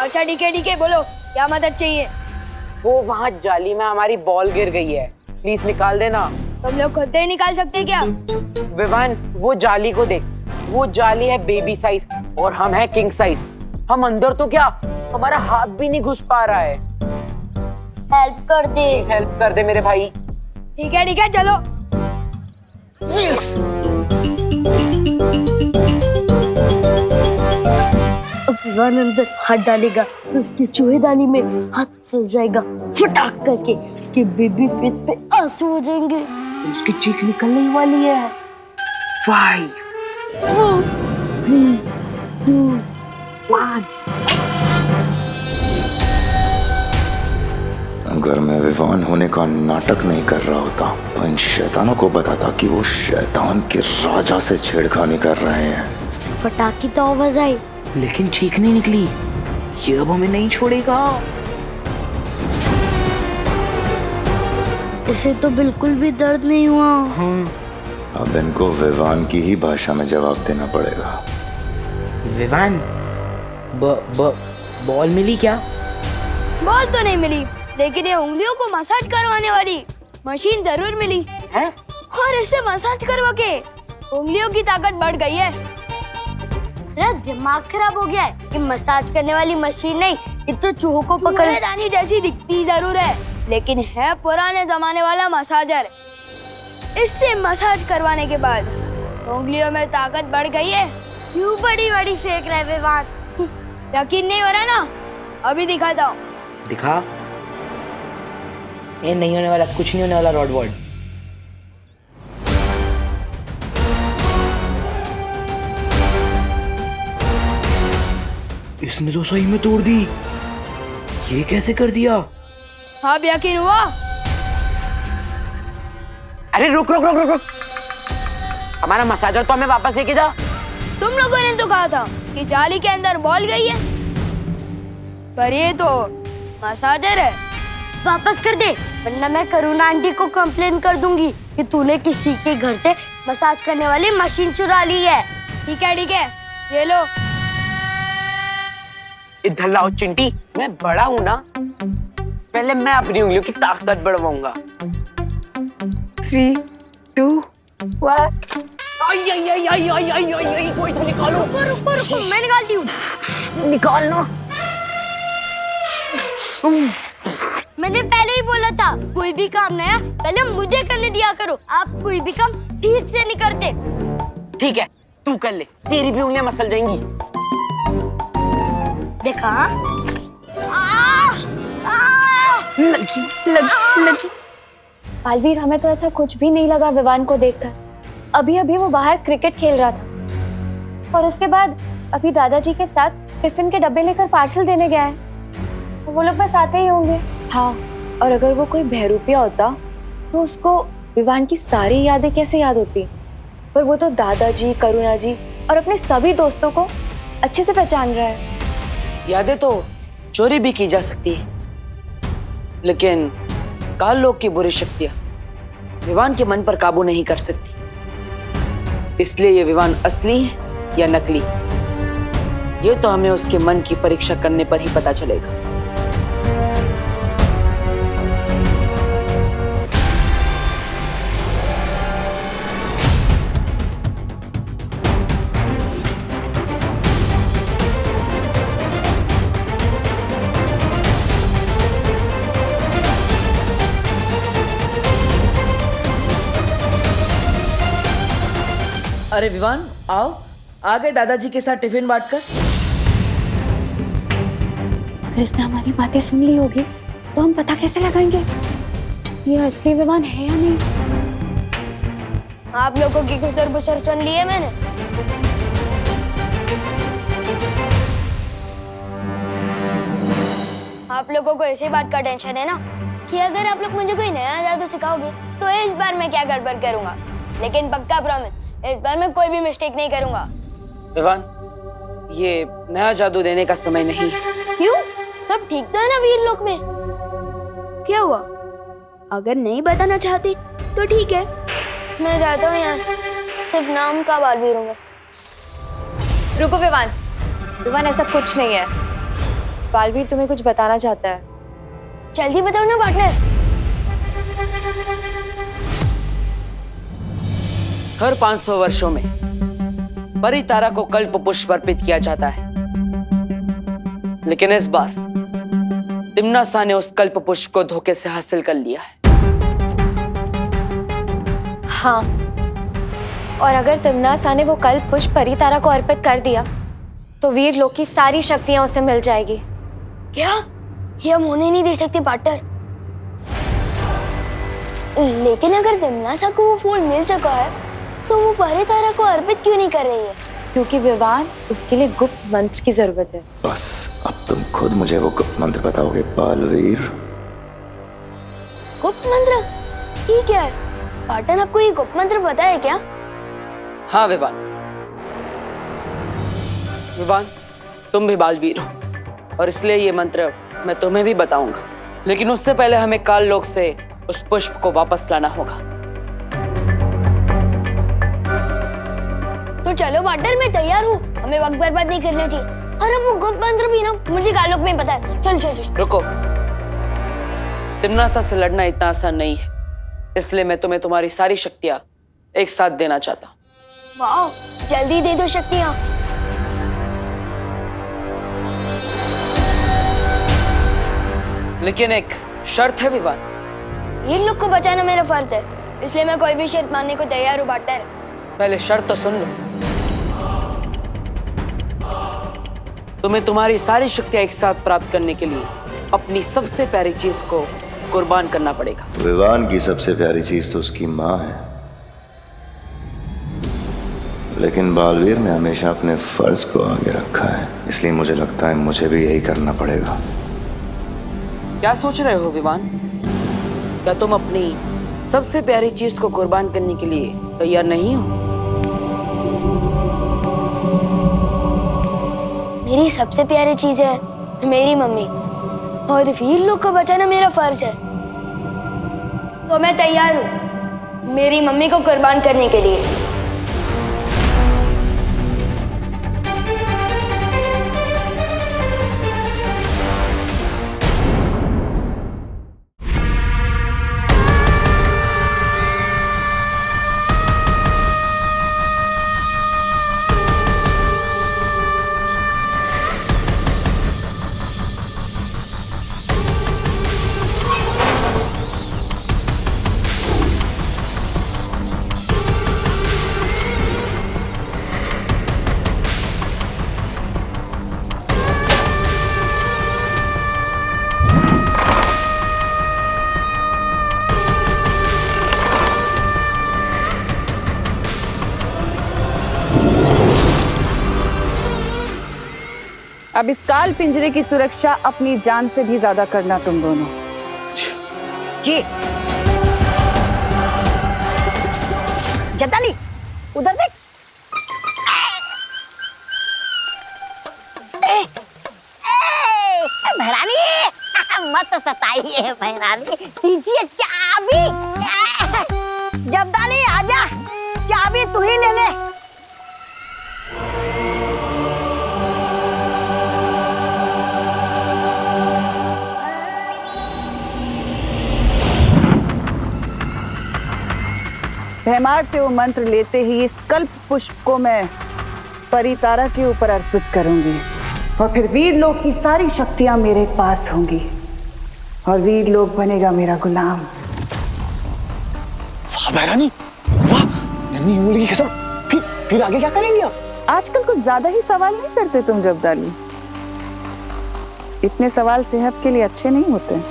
अच्छा डीके बोलो क्या मदद चाहिए? वो वहाँ जाली में हमारी बॉल गिर गई है, प्लीज निकाल देना। तुम लोग खुद नहीं निकाल सकते क्या? विवान वो जाली को देख, वो जाली है बेबी साइज और हम है किंग साइज। हम अंदर तो क्या, हमारा हाथ भी नहीं घुस पा रहा है। हेल्प कर दे। हेल्प कर दे मेरे भाई। ठीक है चलो। अब विवान अंदर हाथ डालेगा तो उसके चूहेदानी में हाथ फंस जाएगा, फटाक करके उसके बेबी फेस पे आंसू हो जाएंगे, उसकी चीख निकलने ही वाली है। 5 4 3 2 1। अगर मैं विवान होने का नाटक नहीं कर रहा होता तो इन शैतानों को बताता कि वो शैतान के राजा से छेड़खानी कर रहे हैं। फटाकी तो आवाज आई लेकिन चीख नहीं निकली। ये अब हमें नहीं छोड़ेगा। इसे तो बिल्कुल भी दर्द नहीं हुआ। हाँ। अब इनको विवान की ही भाषा में जवाब देना पड़ेगा। विवान बॉल मिली क्या? बॉल तो नहीं मिली, लेकिन ये उंगलियों को मसाज करवाने वाली मशीन जरूर मिली है? और इससे मसाज करवा के उंगलियों की ताकत बढ़ गई है। मेरा दिमाग खराब हो गया है कि मसाज करने वाली मशीन नहीं, ये तो चूहों को पकड़ने जैसी दिखती जरूर है, लेकिन है पुराने जमाने वाला मसाजर। इससे मसाज करवाने के बाद उंगलियों में ताकत बढ़ गई है। क्यों बड़ी बड़ी फेंक रहे विवान? यकीन नहीं हो रहा ना? अभी दिखाता हूँ। दिखा। ये नहीं होने वाला, कुछ नहीं होने वाला रॉडवर्ड। इसने तो सही में तोड़ दी। ये कैसे कर दिया? हाँ यकीन हुआ? अरे रुक रुक रुक रुक रुक, हमारा मसाजर तो हमें वापस लेके जा। तुम लोगों ने तो कहा था कि जाली के अंदर बॉल गई है, पर ये तो मसाजर है। वापस कर दे, वरना मैं करुणा आंटी को कंप्लेन कर दूंगी कि तूने किसी के घर से मसाज करने वाली मशीन चुरा ली है। ठीक है, ये लो। इधर लाओ चिंटी, मैं बड़ा हूँ ना, पहले मैं अपनी उंगलियों की ताकत बढ़वाऊंगा। 3 2 1। आई कोई तो निकालो। रुको, मैं निकालती हूँ। निकालना। मैंने पहले ही बोला था, कोई भी काम नया पहले मुझे करने दिया करो। आप कोई भी काम ठीक से नहीं करते। ठीक है, तू कर ले, तेरी भी उंगलियां मसल जाएंगी। देखा? लगी। पालवीर, हमें तो ऐसा कुछ भी नहीं लगा विवान को देखकर। अभी वो बाहर क्रिकेट खेल रहा था और उसके बाद अभी दादाजी के साथ टिफिन के डब्बे लेकर पार्सल देने गया है। वो लोग बस आते ही होंगे। हाँ, और अगर वो कोई बहरूपिया होता तो उसको विवान की सारी यादें कैसे याद होती? पर वो तो दादाजी, करुणा जी और अपने सभी दोस्तों को अच्छे से पहचान रहा है। यादें तो चोरी भी की जा सकती है, लेकिन काल लोग की बुरी शक्तियां विवान के मन पर काबू नहीं कर सकती। इसलिए ये विवान असली है या नकली, ये तो हमें उसके मन की परीक्षा करने पर ही पता चलेगा। अरे विवान, आओ, आ गए दादाजी के साथ टिफिन बांटकर। अगर इसने हमारी बातें सुन ली होगी तो हम पता कैसे लगाएंगे ये असली विवान है या नहीं? आप लोगों की गुजर बसर सुन ली है मैंने। आप लोगों को इसी बात का टेंशन है ना कि अगर आप लोग मुझे कोई नया जादू सिखाओगे तो इस बार मैं क्या गड़बड़ करूंगा, लेकिन पक्का प्रॉमिस, इस बार मैं कोई भी मिस्टेक नहीं करूंगा। विवान, ये नया जादू देने का समय नहीं। क्यों? सब ठीक तो है ना वीर लोक में? क्या हुआ? अगर नहीं बताना चाहती तो ठीक है, मैं जाता हूँ यहाँ से, सिर्फ नाम का बालवीर हूँ मैं। रुको विवान, विवान ऐसा कुछ नहीं है। बालवीर तुम्हें कुछ बताना चाहता है। जल्दी बताओ ना पार्टनर। हर 500 वर्षों में परितारा को कल्प पुष्प अर्पित किया जाता है, लेकिन इस बार तिम्नासा ने उस कल्प पुष्प को धोखे से हासिल कर लिया है। हाँ, और अगर तिम्नासा ने वो कल्प पुष्प परितारा को अर्पित कर दिया तो वीर लोक की सारी शक्तियां उसे मिल जाएगी। क्या? ये हम होने नहीं दे सकते पार्टनर। लेकिन अगर तिम्नासा को वो फूल मिल चुका है तो वो परितारा को अर्पित क्यों नहीं कर रही है? क्योंकि विवान उसके लिए गुप्त मंत्र की जरूरत है। बस अब तुम खुद मुझे वो गुप्त मंत्र बताओगे बालवीर। गुप्त मंत्र? ठीक है पार्टनर, आपको ये गुप्त मंत्र पता है क्या? हाँ विवान, विवान तुम भी बालवीर हो और इसलिए ये मंत्र मैं तुम्हें भी बताऊंगा, लेकिन उससे पहले हमें काल लोक से उस पुष्प को वापस लाना होगा। तो चलो पार्टनर, मैं तैयार हूँ। हमें वक्त बर्बाद नहीं करना चाहिए। अरे वो गुप्त मंत्र भी ना मुझे काल लोक में पता है। चलो चलो चलो। रुको, तिम्नासा से लड़ना इतना आसान नहीं है, इसलिए मैं तुम्हें तुम्हारी सारी शक्तियां एक साथ देना चाहता हूँ। वाह, जल्दी दे दो शक्तियां। लेकिन एक शर्त है विवान। वीर लोग को बचाना मेरा फर्ज है, इसलिए मैं कोई भी शर्त मानने को तैयार हूँ पार्टनर। पहले शर्त तो सुन लो। तुम्हें तुम्हारी सारी शक्तियां एक साथ प्राप्त करने के लिए अपनी सबसे प्यारी चीज को कुर्बान करना पड़ेगा। विवान की सबसे प्यारी चीज तो उसकी माँ है, लेकिन बालवीर ने हमेशा अपने फर्ज को आगे रखा है, इसलिए मुझे लगता है मुझे भी यही करना पड़ेगा। क्या सोच रहे हो विवान? क्या तुम अपनी सबसे प्यारी चीज को कुर्बान करने के लिए तैयार नहीं हो? मेरी सबसे प्यारी चीज है मेरी मम्मी, और वीर लोग को बचाना मेरा फर्ज है, तो मैं तैयार हूँ मेरी मम्मी को कुर्बान करने के लिए। अब इस काल पिंजरे की सुरक्षा अपनी जान से भी ज्यादा करना तुम दोनों। जी जताली, उधर देख। महारानी मत सताइए महारानी, दीजिए चाबी। जब्दाली आजा, चाबी तू ही ले ले। भैमार से वो मंत्र लेते ही इस कल्प पुष्प को मैं परितारा के ऊपर अर्पित करूंगी, और फिर वीर लोक की सारी शक्तियां मेरे पास होंगी, और वीर लोक बनेगा मेरा गुलाम। वाह महारानी, वाह, नन्ही उंगली की कसम। फिर आगे क्या करेंगे आप? आजकल कुछ ज्यादा ही सवाल नहीं करते तुम जब्दाली। इतने सवाल सेहत के लिए अच्छे नहीं होते।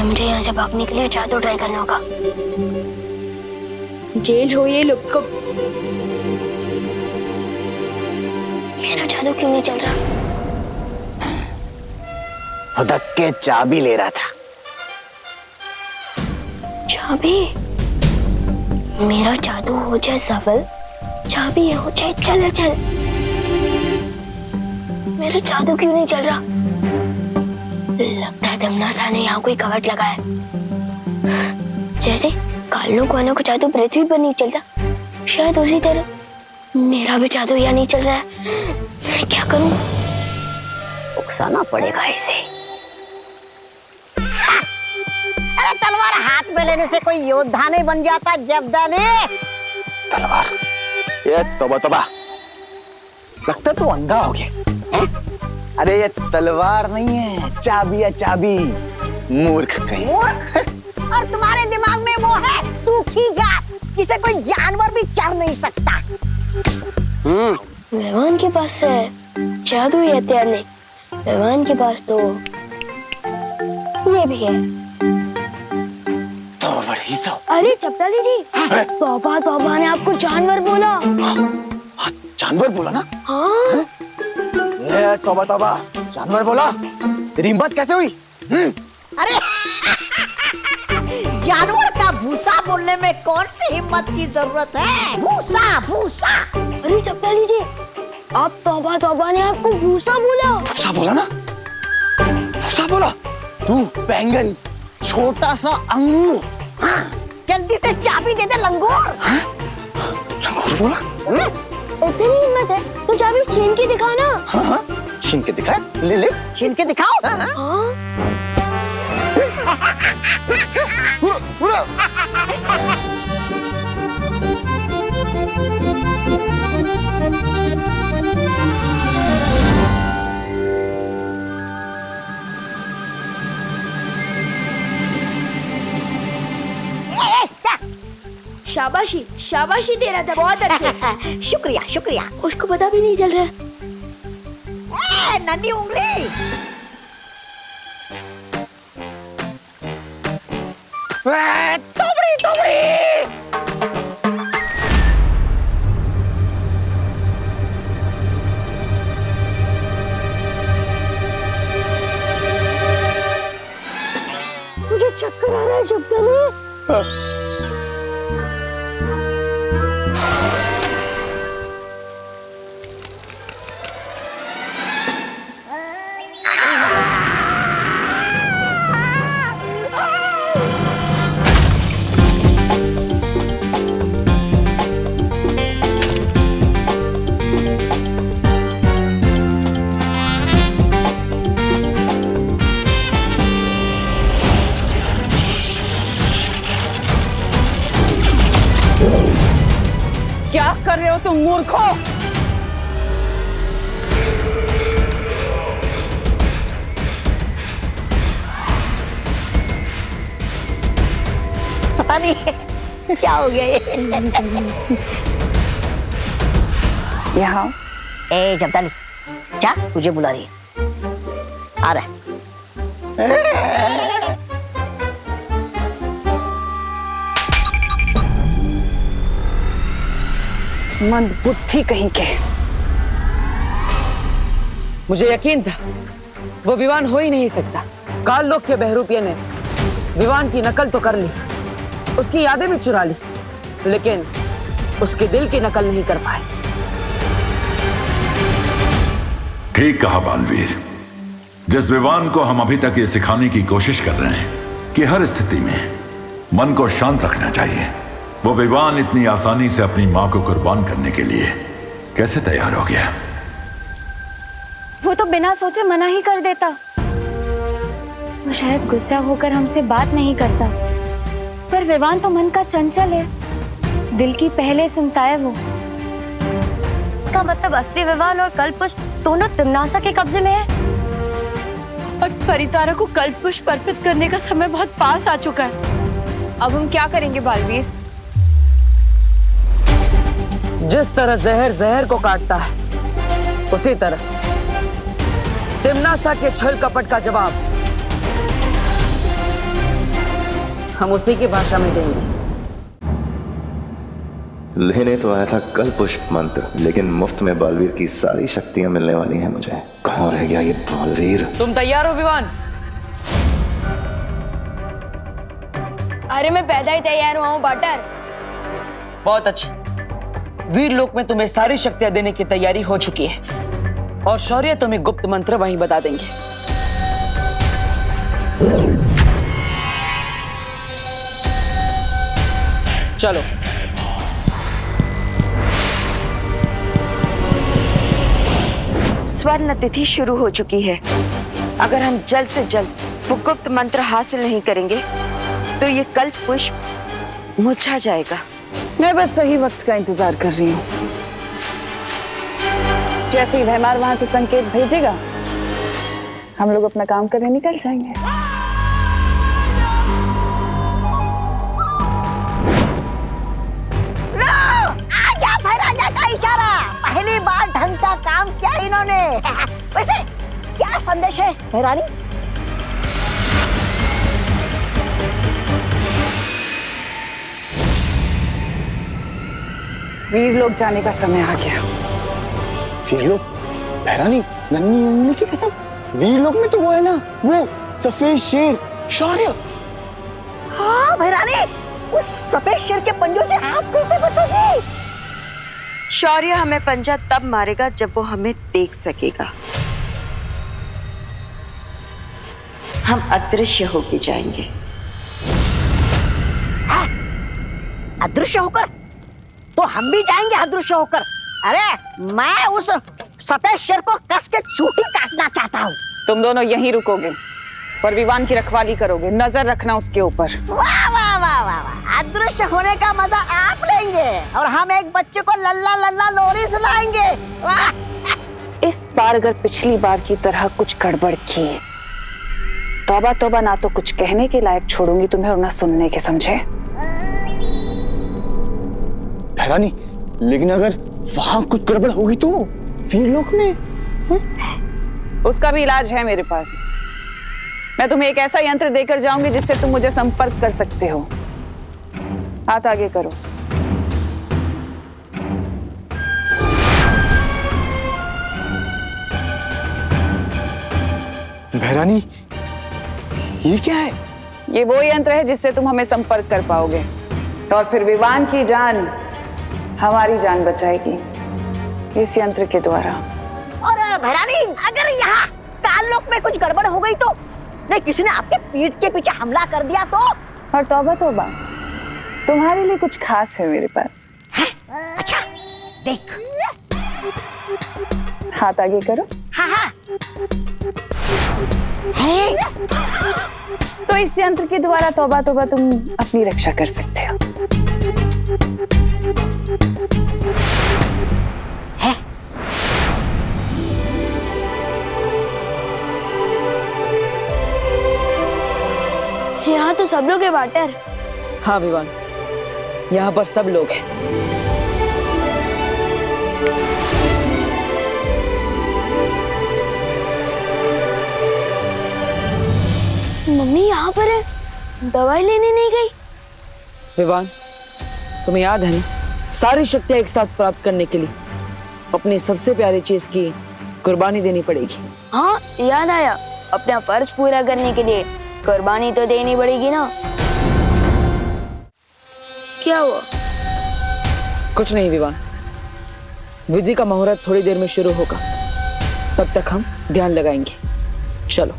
मुझे यहाँ से भागने के लिए जादू ट्राई करना होगा। जेल हो ये लोग को। मेरा जादू क्यों नहीं चल रहा? हुदक के चाबी ले रहा था। चाबी? मेरा जादू हो जाए सफल, चाबी हो जाए चल चल। मेरा जादू क्यों नहीं चल रहा? लगता है तिमनासा ने यहाँ कोई कवट लगाया। जैसे कालनों कानों का जादू पृथ्वी पर नहीं चलता, शायद उसी तरह मेरा भी जादू यहाँ नहीं चल रहा है। मैं क्या करूं? उकसाना पड़ेगा इसे। अरे तलवार हाथ में लेने से कोई योद्धा नहीं बन जाता जब्दाली। तलवार? ये तोबा तोबा, लगता तू अंधा हो गया। अरे ये तलवार नहीं है, चाबी है चाबी। मूर्ख कहीं। मूर्ख? और तुम्हारे दिमाग में वो है सूखी घास जिसे कोई जानवर भी चढ़ नहीं सकता। मेहमान के पास है जादू या हथियार नहीं, मेहमान के पास तो ये भी है। तो बड़ी तो। अरे चपटाली जी, तौबा तौबा ने आपको जानवर बोला। हाँ, जानवर बोला ना? हाँ। ये तौबा तौबा, जानवर बोला? तेरी हिम्मत कैसे हुई? अरे जानवर का भूसा बोलने में कौन सी हिम्मत की जरूरत है? भूसा भूसा। अरे चपटाली जी, आप तौबा तौबा ने आपको भूसा बोला। भूसा बोला ना? भूसा बोला? तू बैंगन, छोटा सा अंगूर। हाँ, जल्दी से चाबी दे दे लंगूर। हाँ? लंगूर बोला? इतनी हिम्मत है तो चाबी छीन के दिखाना। हाँ हाँ, छीन के दिखा। ले ले, छीन के दिखाओ। हाँ। पूरा। शाबाशी शाबाशी दे रहा था, बहुत अच्छे। शुक्रिया शुक्रिया। उसको पता भी नहीं चल रहा। नन्ही उंगली। तोबड़ी तोबड़ी। मुझे चक्कर आ रहा है चपटाली। क्या कर रहे हो तुम मूर्खो? पता नहीं क्या हो गया ये। यहाँ ए जब्दाली, क्या तुझे बुला रही है? आ रहा मंद बुद्धि कहीं के। मुझे यकीन था वो विवान हो ही नहीं सकता। काल लोक के बहरूपिये ने विवान की नकल तो कर ली, उसकी यादें भी चुरा ली, लेकिन उसके दिल की नकल नहीं कर पाए। ठीक कहा बालवीर। जिस विवान को हम अभी तक ये सिखाने की कोशिश कर रहे हैं कि हर स्थिति में मन को शांत रखना चाहिए, वो विवान इतनी आसानी से अपनी मां को कुर्बान करने के लिए कैसे तैयार हो गया? वो तो बिना सोचे मना ही कर देता। वो शायद गुस्सा होकर हमसे बात नहीं करता, पर विवान तो मन का चंचल है, दिल की पहले सुनता है वो। इसका मतलब असली विवान और कल्पपुष्प दोनों तिमनासा के कब्जे में है। और परितारा को कल्पपुष्प अर्पित करने का समय बहुत पास आ चुका है। अब हम क्या करेंगे बालवीर? जिस तरह जहर जहर को काटता है, उसी तरह तिमनासा के छल कपट का जवाब हम उसी की भाषा में देंगे। लेने तो आया था कल पुष्प मंत्र, लेकिन मुफ्त में बालवीर की सारी शक्तियां मिलने वाली हैं मुझे। कहाँ रह गया ये बालवीर? तुम तैयार हो विवान? अरे मैं पैदा ही तैयार हुआ हूँ बटर। बहुत अच्छी। वीर लोक में तुम्हें सारी शक्तियां देने की तैयारी हो चुकी है और शौर्य तुम्हें गुप्त मंत्र वहीं बता देंगे। चलो। स्वर्ण तिथि शुरू हो चुकी है। अगर हम जल्द से जल्द वो गुप्त मंत्र हासिल नहीं करेंगे तो ये कल्प पुष्प मुरझा जाएगा। मैं बस सही वक्त का इंतजार कर रही हूँ। जैसे ही भैमार वहां से संकेत भेजेगा, हम लोग अपना काम करने निकल जाएंगे। आ गया भैराजा का इशारा। पहली बार ढंग का काम किया इन्होंने। वैसे क्या संदेश है भैरानी? वीर लोग जाने का समय आ गया। वीर लोग? भैरानी, नन्ही उम्मी की कसम, वीर लोग में तो वो है ना, वो सफेद शेर शौर्य। हाँ भैरानी, उस सफेद शेर के पंजों से आप कैसे बचोगी? शौर्य हमें पंजा तब मारेगा जब वो हमें देख सकेगा। हम अदृश्य होके जाएंगे। अदृश्य होकर? तो हम भी जाएंगे अदृश्य होकर। अरे मैं उस सफेद शेर को कस के चूटी काटना चाहता हूँ। तुम दोनों यहीं रुकोगे, पर विवान की रखवाली करोगे, नजर रखना उसके ऊपर। वाह वाह वाह वाह वाह, अदृश्य होने का मजा आप लेंगे और हम एक बच्चे को लल्ला लल्ला लोरी सुनाएंगे। वाह! इस बार अगर पिछली बार की तरह कुछ गड़बड़ की, तौबा तौबा, ना तो कुछ कहने के लायक छोड़ूंगी तुम्हें और ना सुनने के, समझे? भैरानी, लेकिन अगर वहां कुछ गड़बड़ होगी तो वीर लोक में उसका भी इलाज है मेरे पास। मैं तुम्हें एक ऐसा यंत्र देकर जाऊंगी जिससे तुम मुझे संपर्क कर सकते हो। हाथ आगे करो। भैरानी, ये क्या है? ये वो यंत्र है जिससे तुम हमें संपर्क कर पाओगे और फिर विवान की जान हमारी जान बचाएगी इस यंत्र के द्वारा। और भैरानी, अगर यहाँ काललोक में कुछ गड़बड़ हो गई तो? नहीं, किसी ने आपके पीठ के पीछे हमला कर दिया तो? और तौबा तौबा, तुम्हारे लिए कुछ खास है मेरे पास। अच्छा, देख। हाथ आगे करो। हाँ हाँ। तो इस यंत्र के द्वारा तौबा तौबा तुम अपनी रक्षा कर सकते हो। यहाँ तो सब लोग हैं वाटर। हाँ विवान, यहाँ पर सब लोग हैं। मम्मी यहाँ पर है, दवाई लेने नहीं गई। विवान, तुम्हें याद है ना, सारी शक्तियां एक साथ प्राप्त करने के लिए अपनी सबसे प्यारी चीज की कुर्बानी देनी पड़ेगी। हाँ याद आया, अपना फर्ज पूरा करने के लिए कुर्बानी तो देनी पड़ेगी ना। क्या हुआ? कुछ नहीं विवान, विधि का मुहूर्त थोड़ी देर में शुरू होगा, तब तक हम ध्यान लगाएंगे। चलो।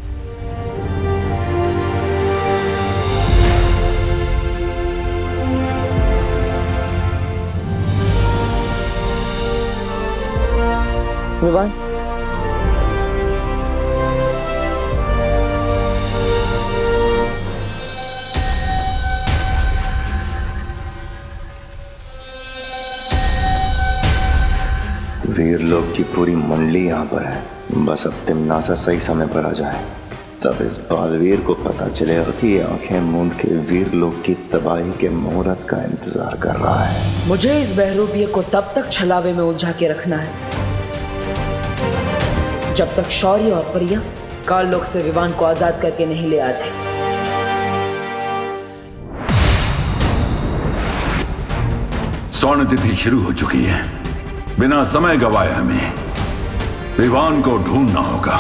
विवान, वीर लोग की पूरी मंडली यहाँ पर है। बस अब तिमनासा सही समय पर आ जाए, तब इस बालवीर को पता चलेगा कि ये आंखें मूंद के वीर लोग की तबाही के मुहूर्त का इंतजार कर रहा है। मुझे इस बहरूपिये को तब तक छलावे में उलझा के रखना है जब तक शौर्य और परिया काल लोक से विवान को आजाद करके नहीं ले आते। स्वर्ण तिथि शुरू हो चुकी है। बिना समय गवाए हमें विवान को ढूंढना होगा।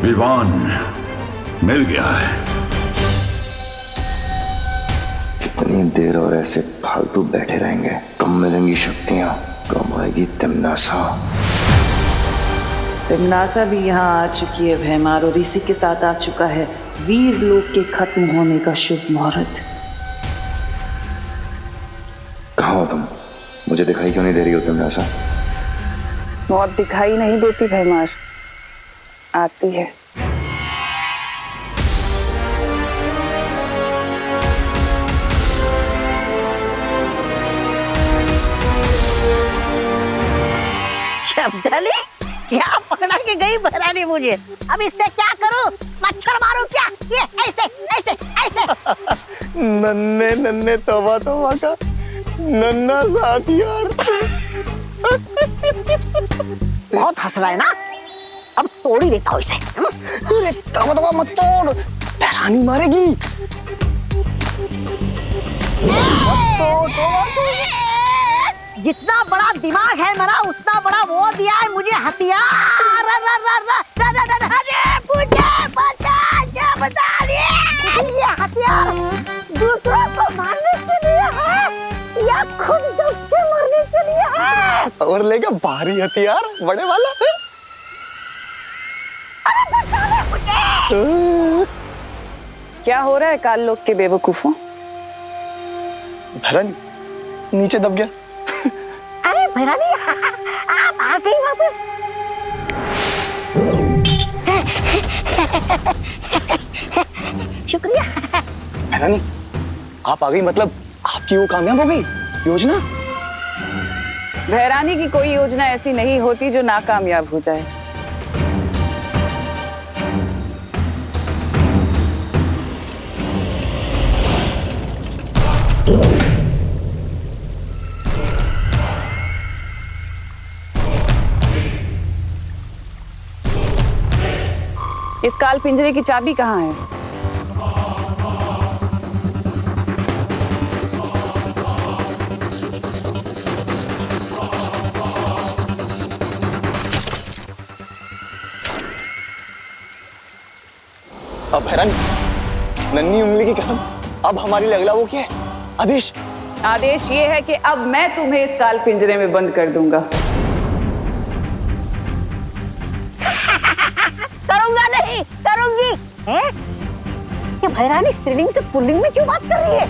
विवान मिल गया है। कितनी देर और ऐसे फालतू बैठे रहेंगे? कम मिलेंगी शक्तियां, कम आएगी तिमनासा। तिमनासा भी यहाँ आ चुकी है भैमार, और इसी के साथ आ चुका है वीर लोक के खत्म होने का शुभ मुहूर्त। कहाँ हो तुम? मुझे दिखाई क्यों नहीं दे रही हो तिमनासा? मौत दिखाई नहीं देती भैमार, आती है। शब्दली, क्या पकड़ा के गई बहरानी मुझे? अब इससे क्या करूं? मच्छर मारूं क्या? ये ऐसे ऐसे ऐसे। नन्हे नन्हे तौबा तौबा का नन्हा सा हथियार। बहुत हंस रहा है ना? अब तोड़ ही देता हूँ इसे। अरे तौबा तौबा मत तोड़, बहरानी मारेगी। जितना बड़ा दिमाग है मेरा, उतना बड़ा वो दिया है मुझे हथियार। ये हथियार दूसरों को मारने के लिए है या खुद दब के मरने के लिए है? और लेगा भारी हथियार बड़े वाला है। अरे बचा ले मुझे। क्या हो रहा है काल लोक के बेवकूफों? भैरानी नीचे दब गया। अरे भैरानी, आप आ गई वापस। शुक्रिया। भैरानी आप आ गई, मतलब आपकी वो कामयाब हो गई योजना? भैरानी की कोई योजना ऐसी नहीं होती जो नाकामयाब हो जाए। इस काल पिंजरे की चाबी कहाँ है? अब भैरानी, नन्ही उंगली की कसम, अब हमारी लिए अगला वो क्या है? आदेश। आदेश ये है कि अब मैं तुम्हें इस काल पिंजरे में बंद कर दूंगा। करूंगा नहीं, करूंगी। हैं? ये भैरानी स्त्रीलिंग से पुल्लिंग में क्यों बात कर रही है?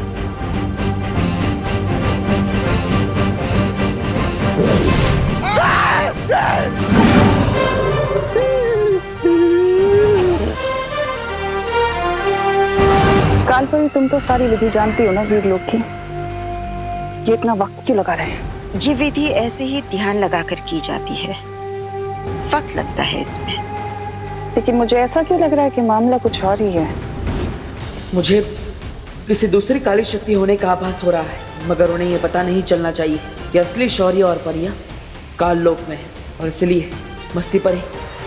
कालपरी, तुम तो सारी विधि जानती हो ना वीर लोक की, ये इतना वक्त क्यों लगा रहे हैं? ये विधि ऐसे ही ध्यान लगाकर की जाती है, वक्त लगता है इसमें। लेकिन मुझे ऐसा क्यों लग रहा है कि मामला कुछ और ही है? मुझे किसी दूसरी काली शक्ति होने का आभास हो रहा है, मगर उन्हें ये पता नहीं चलना चाहिए कि असली शौर्य और परियां काल लोक में है। और इसलिए मस्ती परी,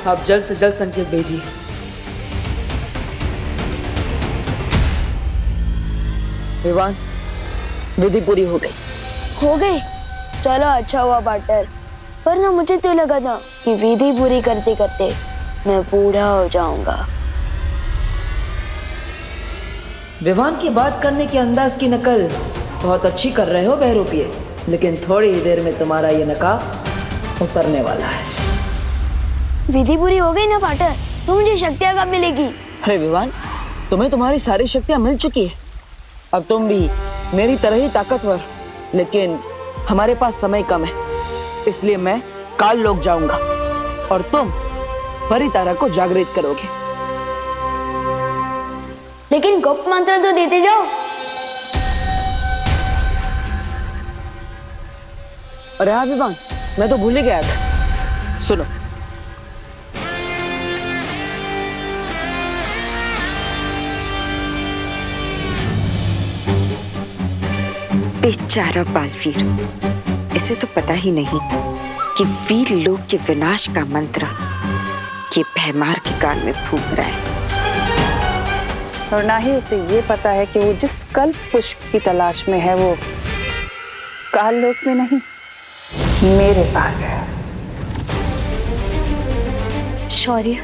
आप जल्द से जल्द संकेत भेजिए। विवान, विधि पूरी हो गई। हो गई? चलो अच्छा हुआ पार्टनर, पर ना मुझे तो लगा था कि विधि पूरी करते करते मैं बूढ़ा हो जाऊंगा। विवान की बात करने के अंदाज की नकल बहुत अच्छी कर रहे हो बहरूपिये, लेकिन थोड़ी ही देर में तुम्हारा ये नकाब उतरने वाला है। विधि पूरी हो गई ना पार्टनर, तो मुझे शक्तियाँ कब मिलेगी? अरे विवान, तुम्हें तुम्हारी सारी शक्तियाँ मिल चुकी है। अब तुम भी मेरी तरह ही ताकतवर, लेकिन हमारे पास समय कम है, इसलिए मैं काल लोक जाऊंगा और तुम परितारा को जागृत करोगे। लेकिन गुप्त मंत्र तो देते जाओ। अरे हाँ विवान, मैं तो भूल ही गया था। सुनो, बेचारा बालवीर, इसे तो पता ही नहीं कि वीर लोक के विनाश का मंत्र ये भैमार के कान में फूंक रहा है। और ना ही उसे ये पता है कि वो जिस कल्प पुष्प की तलाश में है वो काल लोक में नहीं, मेरे पास है। शौर्य,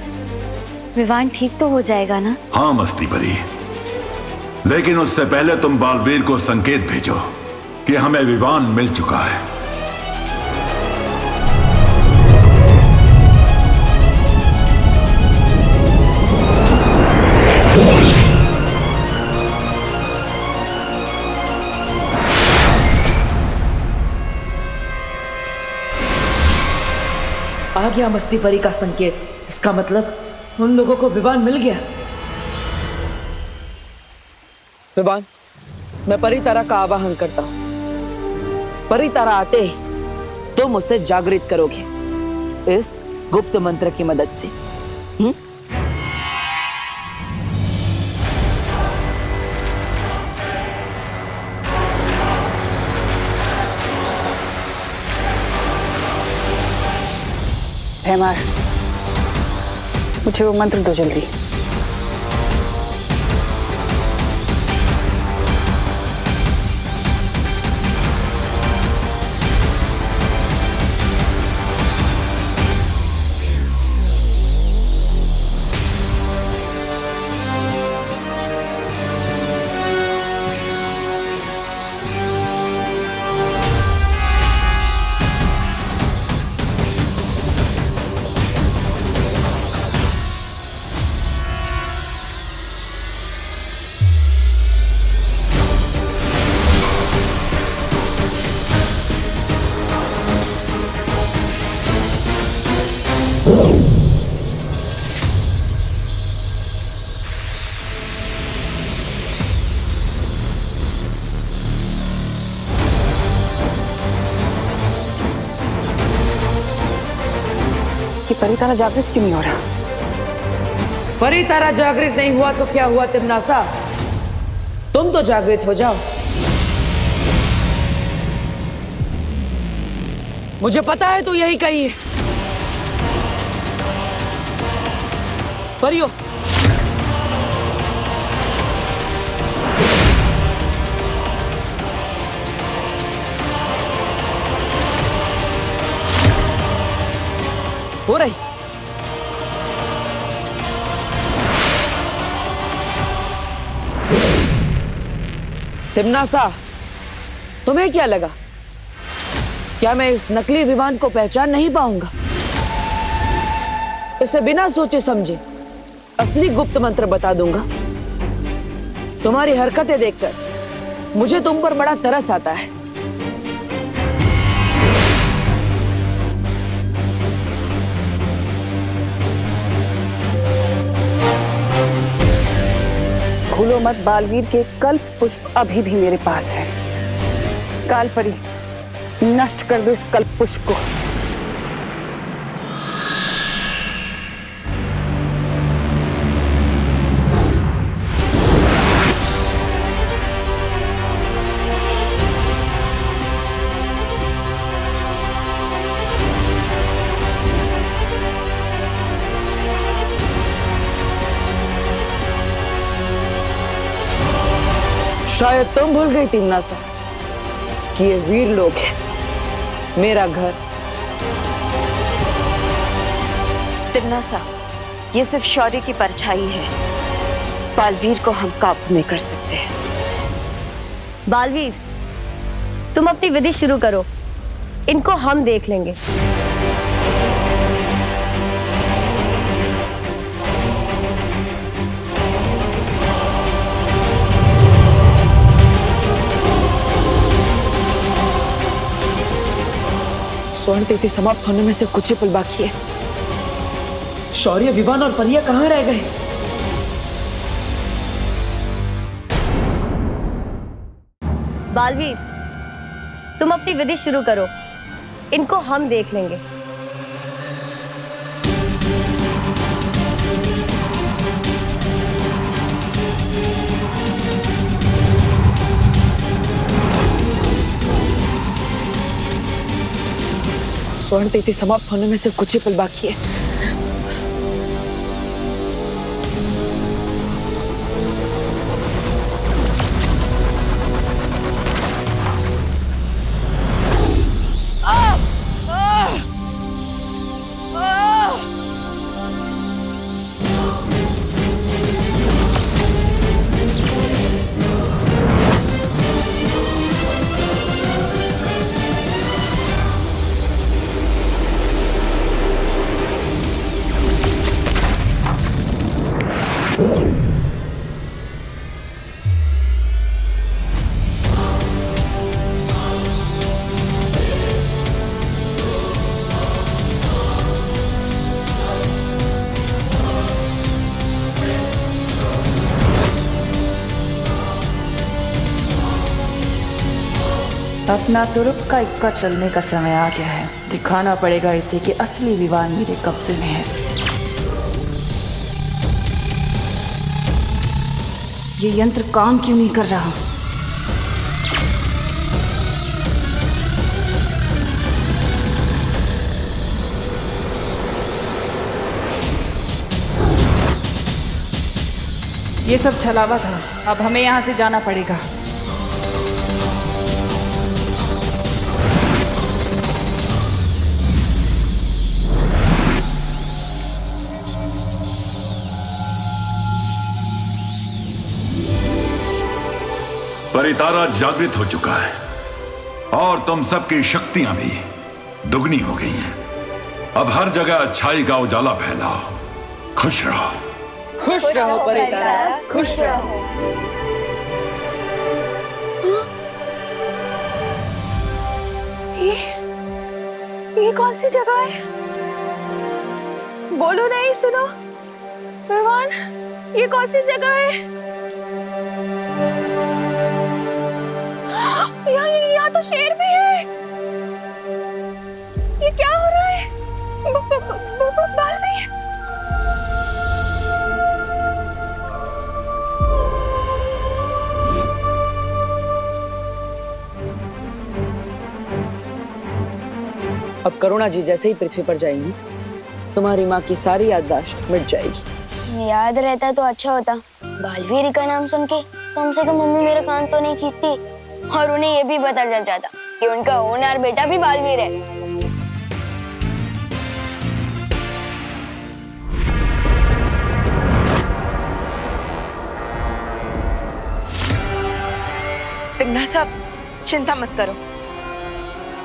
विवान ठीक तो हो जाएगा ना? हाँ मस्ती परी, लेकिन उससे पहले तुम बालवीर को संकेत भेजो कि हमें विवान मिल चुका है। आ गया मस्ती परी का संकेत। इसका मतलब उन लोगों को विवान मिल गया। विवान, मैं परितारा का आवाहन करता हूं। परितारा आते ही तुम उसे जागृत करोगे इस गुप्त मंत्र की मदद से। भैमार, मुझे वो मंत्र दो जल्दी। परितारा जागृत क्यों नहीं हो रहा? परितारा जागृत नहीं हुआ तो क्या हुआ तिमनासा? तुम तो जागृत हो जाओ। मुझे पता है तू यही कही है। परियो, हो रही। तिमनासा, तुम्हें क्या लगा? क्या मैं इस नकली विमान को पहचान नहीं पाऊंगा? इसे बिना सोचे समझे असली गुप्त मंत्र बता दूंगा। तुम्हारी हरकतें देखकर मुझे तुम पर बड़ा तरस आता है। भूलो मत, बालवीर के कल्प पुष्प अभी भी मेरे पास है। कालपरी, नष्ट कर दो इस कल्प पुष्प को। शायद तुम भूल गई तिमनासा कि ये वीर लोग हैं, मेरा घर। तिमनासा, ये सिर्फ शौर्य की परछाई है। बालवीर को हम काबू में कर सकते हैं। बालवीर, तुम अपनी विधि शुरू करो, इनको हम देख लेंगे। स्वर्ण तिथि समाप्त होने में सिर्फ कुछ ही पल बाकी है। शौर्य, विवान और परिया कहाँ रह गए? बालवीर, तुम अपनी विधि शुरू करो, इनको हम देख लेंगे। स्वर्ण तिथि समाप्त होने में सिर्फ कुछ ही पल बाकी है। अपना तुरुप का इक्का चलने का समय आ गया है। दिखाना पड़ेगा इसे कि असली विवान मेरे कब्जे में है। ये यंत्र काम क्यों नहीं कर रहा? ये सब छलावा था। अब हमें यहाँ से जाना पड़ेगा। परितारा जागृत हो चुका है और तुम सबकी शक्तियां भी दुगनी हो गई हैं। अब हर जगह अच्छाई का उजाला फैलाओ। खुश रहो। खुश रहो परितारा, खुश रहो। ये कौन सी जगह है? बोलो नहीं, सुनो विवान, ये कौन सी जगह है? यहाँ तो शेर भी है। ये क्या हो रहा है? बालवीर, अब करुणा जी जैसे ही पृथ्वी पर जाएंगी, तुम्हारी माँ की सारी याददाश्त मिट जाएगी। याद रहता तो अच्छा होता। बालवीर का नाम सुन के कम से कम मम्मी मेरे कान तो नहीं खींचती और उन्हें ये भी पता चल जाता कि उनका होनहार बेटा भी बालवीर है। तिम्ना साहब, चिंता मत करो।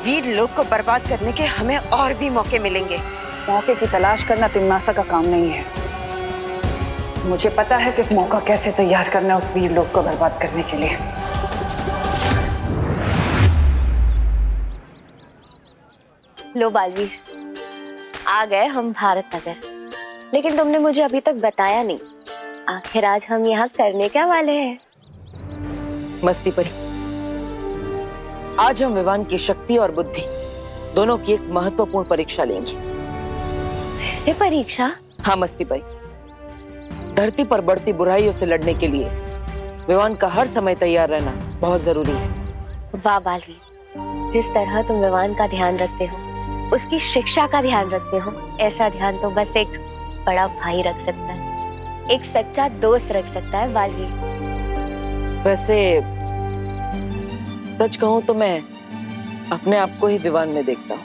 वीर लोग को बर्बाद करने के हमें और भी मौके मिलेंगे। मौके की तलाश करना तिम्नासा का काम नहीं है। मुझे पता है कि मौका कैसे तैयार करना है उस वीर लोग को बर्बाद करने के लिए। लो बालवीर, आ गए हम भारत नगर। लेकिन तुमने मुझे अभी तक बताया नहीं, आखिर आज हम यहाँ करने क्या वाले हैं? मस्ती परी, आज हम विवान की शक्ति और बुद्धि दोनों की एक महत्वपूर्ण परीक्षा लेंगे। फिर से परीक्षा? हाँ मस्ती परी, धरती पर बढ़ती बुराइयों से लड़ने के लिए विवान का हर समय तैयार रहना बहुत जरूरी है। वाह बालवीर, जिस तरह तुम विवान का ध्यान रखते हो, उसकी शिक्षा का ध्यान रखते हो, ऐसा ध्यान तो बस एक बड़ा भाई रख सकता है, एक सच्चा दोस्त रख सकता है बालवीर। वैसे सच कहूं तो मैं अपने आप को ही विवान में देखता हूँ।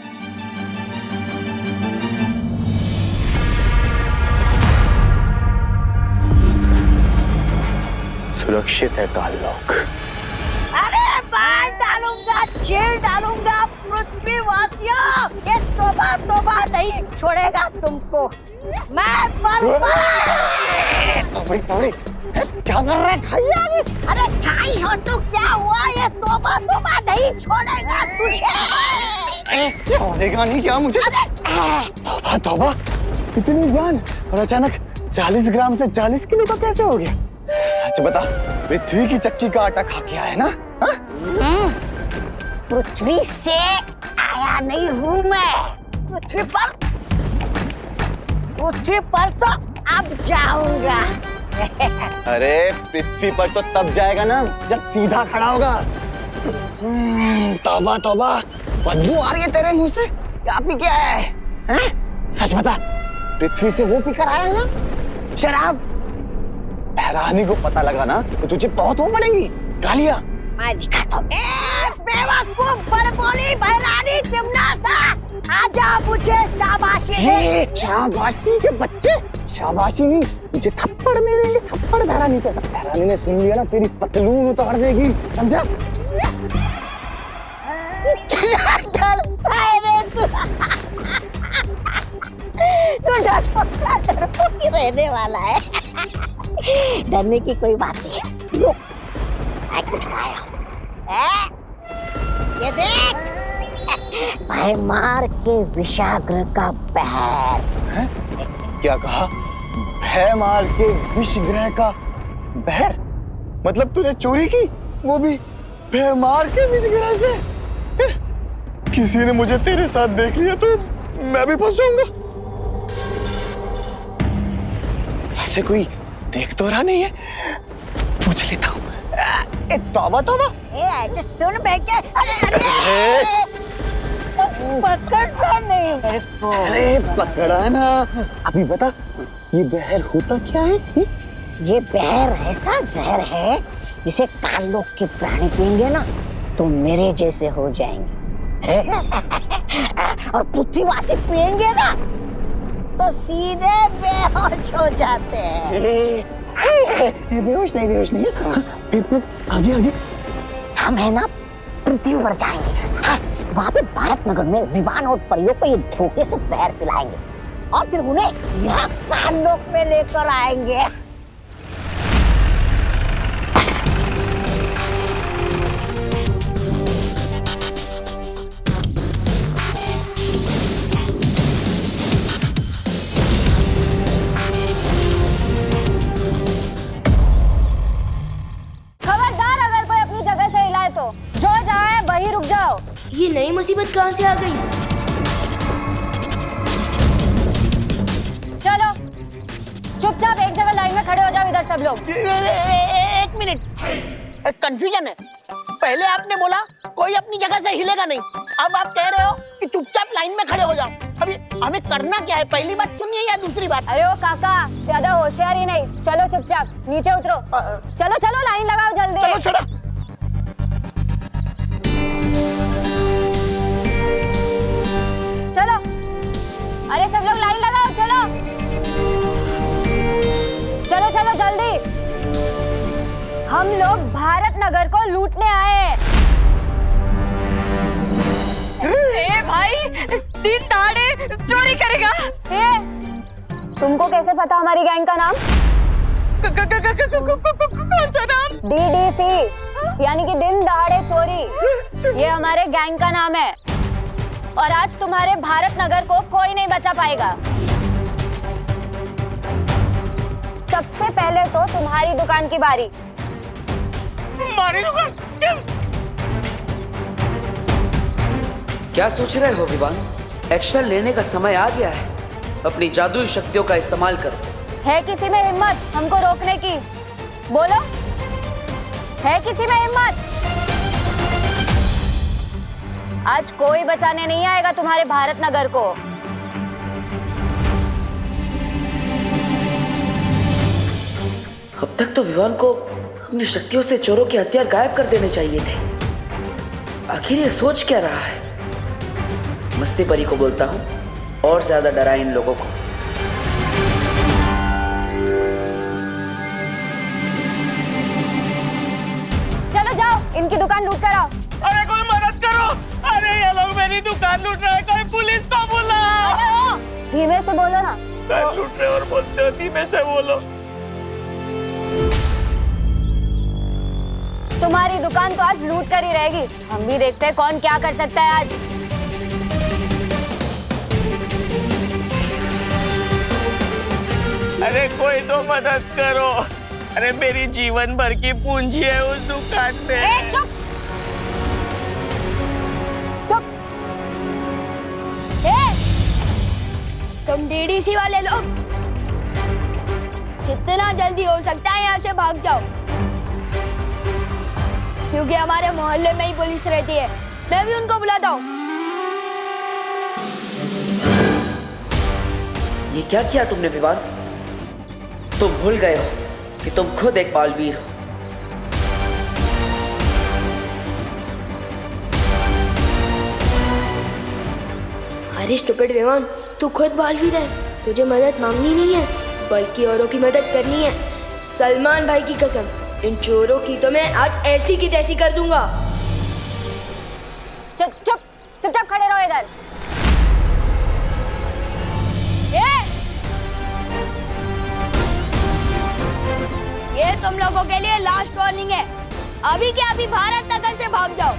सुरक्षित है काललोक। अरे मार डालूंगा, चीर डालूंगा पृथ्वीवासियों। ये तोबा नहीं छोड़ेगा तुमको। मैं तोबड़ी क्या कर रहा है खैया? अरे खाई हो तो क्या हुआ? ये तोबा नहीं छोड़ेगा तुझे। छोड़ेगा नहीं क्या मुझे? तोबा इतनी जान और अचानक 40 ग्राम से 40 किलो का कैसे हो गया? सच बता, पृथ्वी की चक्की का आटा खा के आया ना? पृथ्वी से आया नहीं हूँ मैं। पृथ्वी पर तो अब जाऊंगा। अरे पृथ्वी पर तो तब जाएगा ना जब सीधा खड़ा होगा। तौबा, बदबू आ रही है तेरे मुंह से। क्या पी के आया है? सच बता, पृथ्वी से वो पीकर आया है ना शराब? बहरानी को पता लगा ना तो तुझे बहुत हो पड़ेगी गालियां। मैं दिखाता हूँ। बेवकूफ बड़बोली बहरानी तिम्नासा, आजा मुझे शाबाशी दे। शाबाशी के बच्चे, शाबाशी नहीं, मुझे थप्पड़ मेरेंगे, थप्पड़ बहरानी से। सब बहरानी ने सुन लिया ना तेरी पतलून उतार देगी, समझा? डरता है रे तू। तू डरपोक ही रहने वाला है। डरने की कोई बात नहीं है। रुक, मैं कुछ लाया हूं। ये देख, भयमार के विषाग्र का बहर। क्या कहा? भयमार के विषग्रह का बहर? मतलब तूने चोरी की, वो भी भयमार के विषग्रह से? किसी ने मुझे तेरे साथ देख लिया तो मैं भी फंस जाऊंगा। वैसे कोई देख तो रहा नहीं है, पूछ लेता हूँ। तौबा तौबा। ऐसे सुन बेटे, अरे पकड़ता नहीं मेरे को। अरे पकड़ा ना। अभी बता, ये बहर होता क्या है? ये बहर ऐसा जहर है जिसे काल लोक के प्राणी पिएंगे ना तो मेरे जैसे हो जाएंगे। और पृथ्वीवासी पिएंगे ना तो सीधे बेहोश हो जाते हैं। बेहोश नहीं फिर आगे आगे हम है ना पृथ्वी पर जाएंगे। वहाँ पे भारत नगर में विवान और परियों को ये धोखे से बहर पिलाएंगे और फिर उन्हें यहाँ काल लोक में लेकर आएंगे। ये नई मुसीबत कहाँ से आ गई? चलो चुपचाप एक जगह लाइन में खड़े हो जाओ, इधर सब लोग। एक मिनट, कंफ्यूजन है। पहले आपने बोला कोई अपनी जगह से हिलेगा नहीं, अब आप कह रहे हो कि चुपचाप लाइन में खड़े हो जाओ। अभी हमें करना क्या है? पहली बात सुनिए या दूसरी बात? अरे ओ काका, ज्यादा होशियारी नहीं, चलो चुपचाप नीचे उतरो। चलो चलो लाइन लगाओ जल्दी। चलो चलो। चलो, अरे सब लोग लाइन लगाओ, चलो चलो चलो जल्दी। हम लोग भारत नगर को लूटने आए। ए भाई, दिन दहाड़े चोरी करेगा? तुमको कैसे पता हमारी गैंग का नाम? कौन सा नाम? DDC, यानी कि दिन दहाड़े चोरी। ये हमारे गैंग का नाम है और आज तुम्हारे भारत नगर को कोई नहीं बचा पाएगा। सबसे पहले तो तुम्हारी दुकान की बारी। हमारी दुकान? क्या सोच रहे हो विवान? एक्शन लेने का समय आ गया है। अपनी जादुई शक्तियों का इस्तेमाल करो। है किसी में हिम्मत हमको रोकने की? बोलो, है किसी में हिम्मत? आज कोई बचाने नहीं आएगा तुम्हारे भारत नगर को। अब तक तो विवान को अपनी शक्तियों से चोरों के हथियार गायब कर देने चाहिए थे। आखिर ये सोच क्या रहा है? मस्ती परी को बोलता हूँ और ज्यादा डराए इन लोगों को। चलो जाओ, इनकी दुकान लूट कर आओ। अरे कोई मदद करो! अरे ये लोग मेरी दुकान लूट रहे हैं, कोई पुलिस को बुलाओ! धीमे से बोलो ना। दुकान लूट रहे और बोलते हो धीमे से बोलो। तुम्हारी दुकान तो आज लूट कर ही रहेगी। हम भी देखते हैं कौन क्या कर सकता है आज। अरे कोई तो मदद करो! अरे मेरी जीवन भर की पूंजी है उस दुकान में। चुप चुप। तुम DDC वाले लोग जितना जल्दी हो सकता है यहाँ से भाग जाओ, क्योंकि हमारे मोहल्ले में ही पुलिस रहती है। मैं भी उनको बुलाता हूँ। ये क्या किया तुमने विवान? तुम भूल गए हो कि तुम खुद एक बालवीर हो। अरे स्टूपिड विमान, तू खुद बालवीर है। तुझे मदद मांगनी नहीं है, बल्कि औरों की मदद करनी है। सलमान भाई की कसम, इन चोरों की तो मैं आज ऐसी की तैसी कर दूंगा। चुप चुप चुपचाप खड़े रहो इधर। लोगों के लिए लास्ट वार्निंग है, अभी के अभी भारत नगर से भाग जाओ,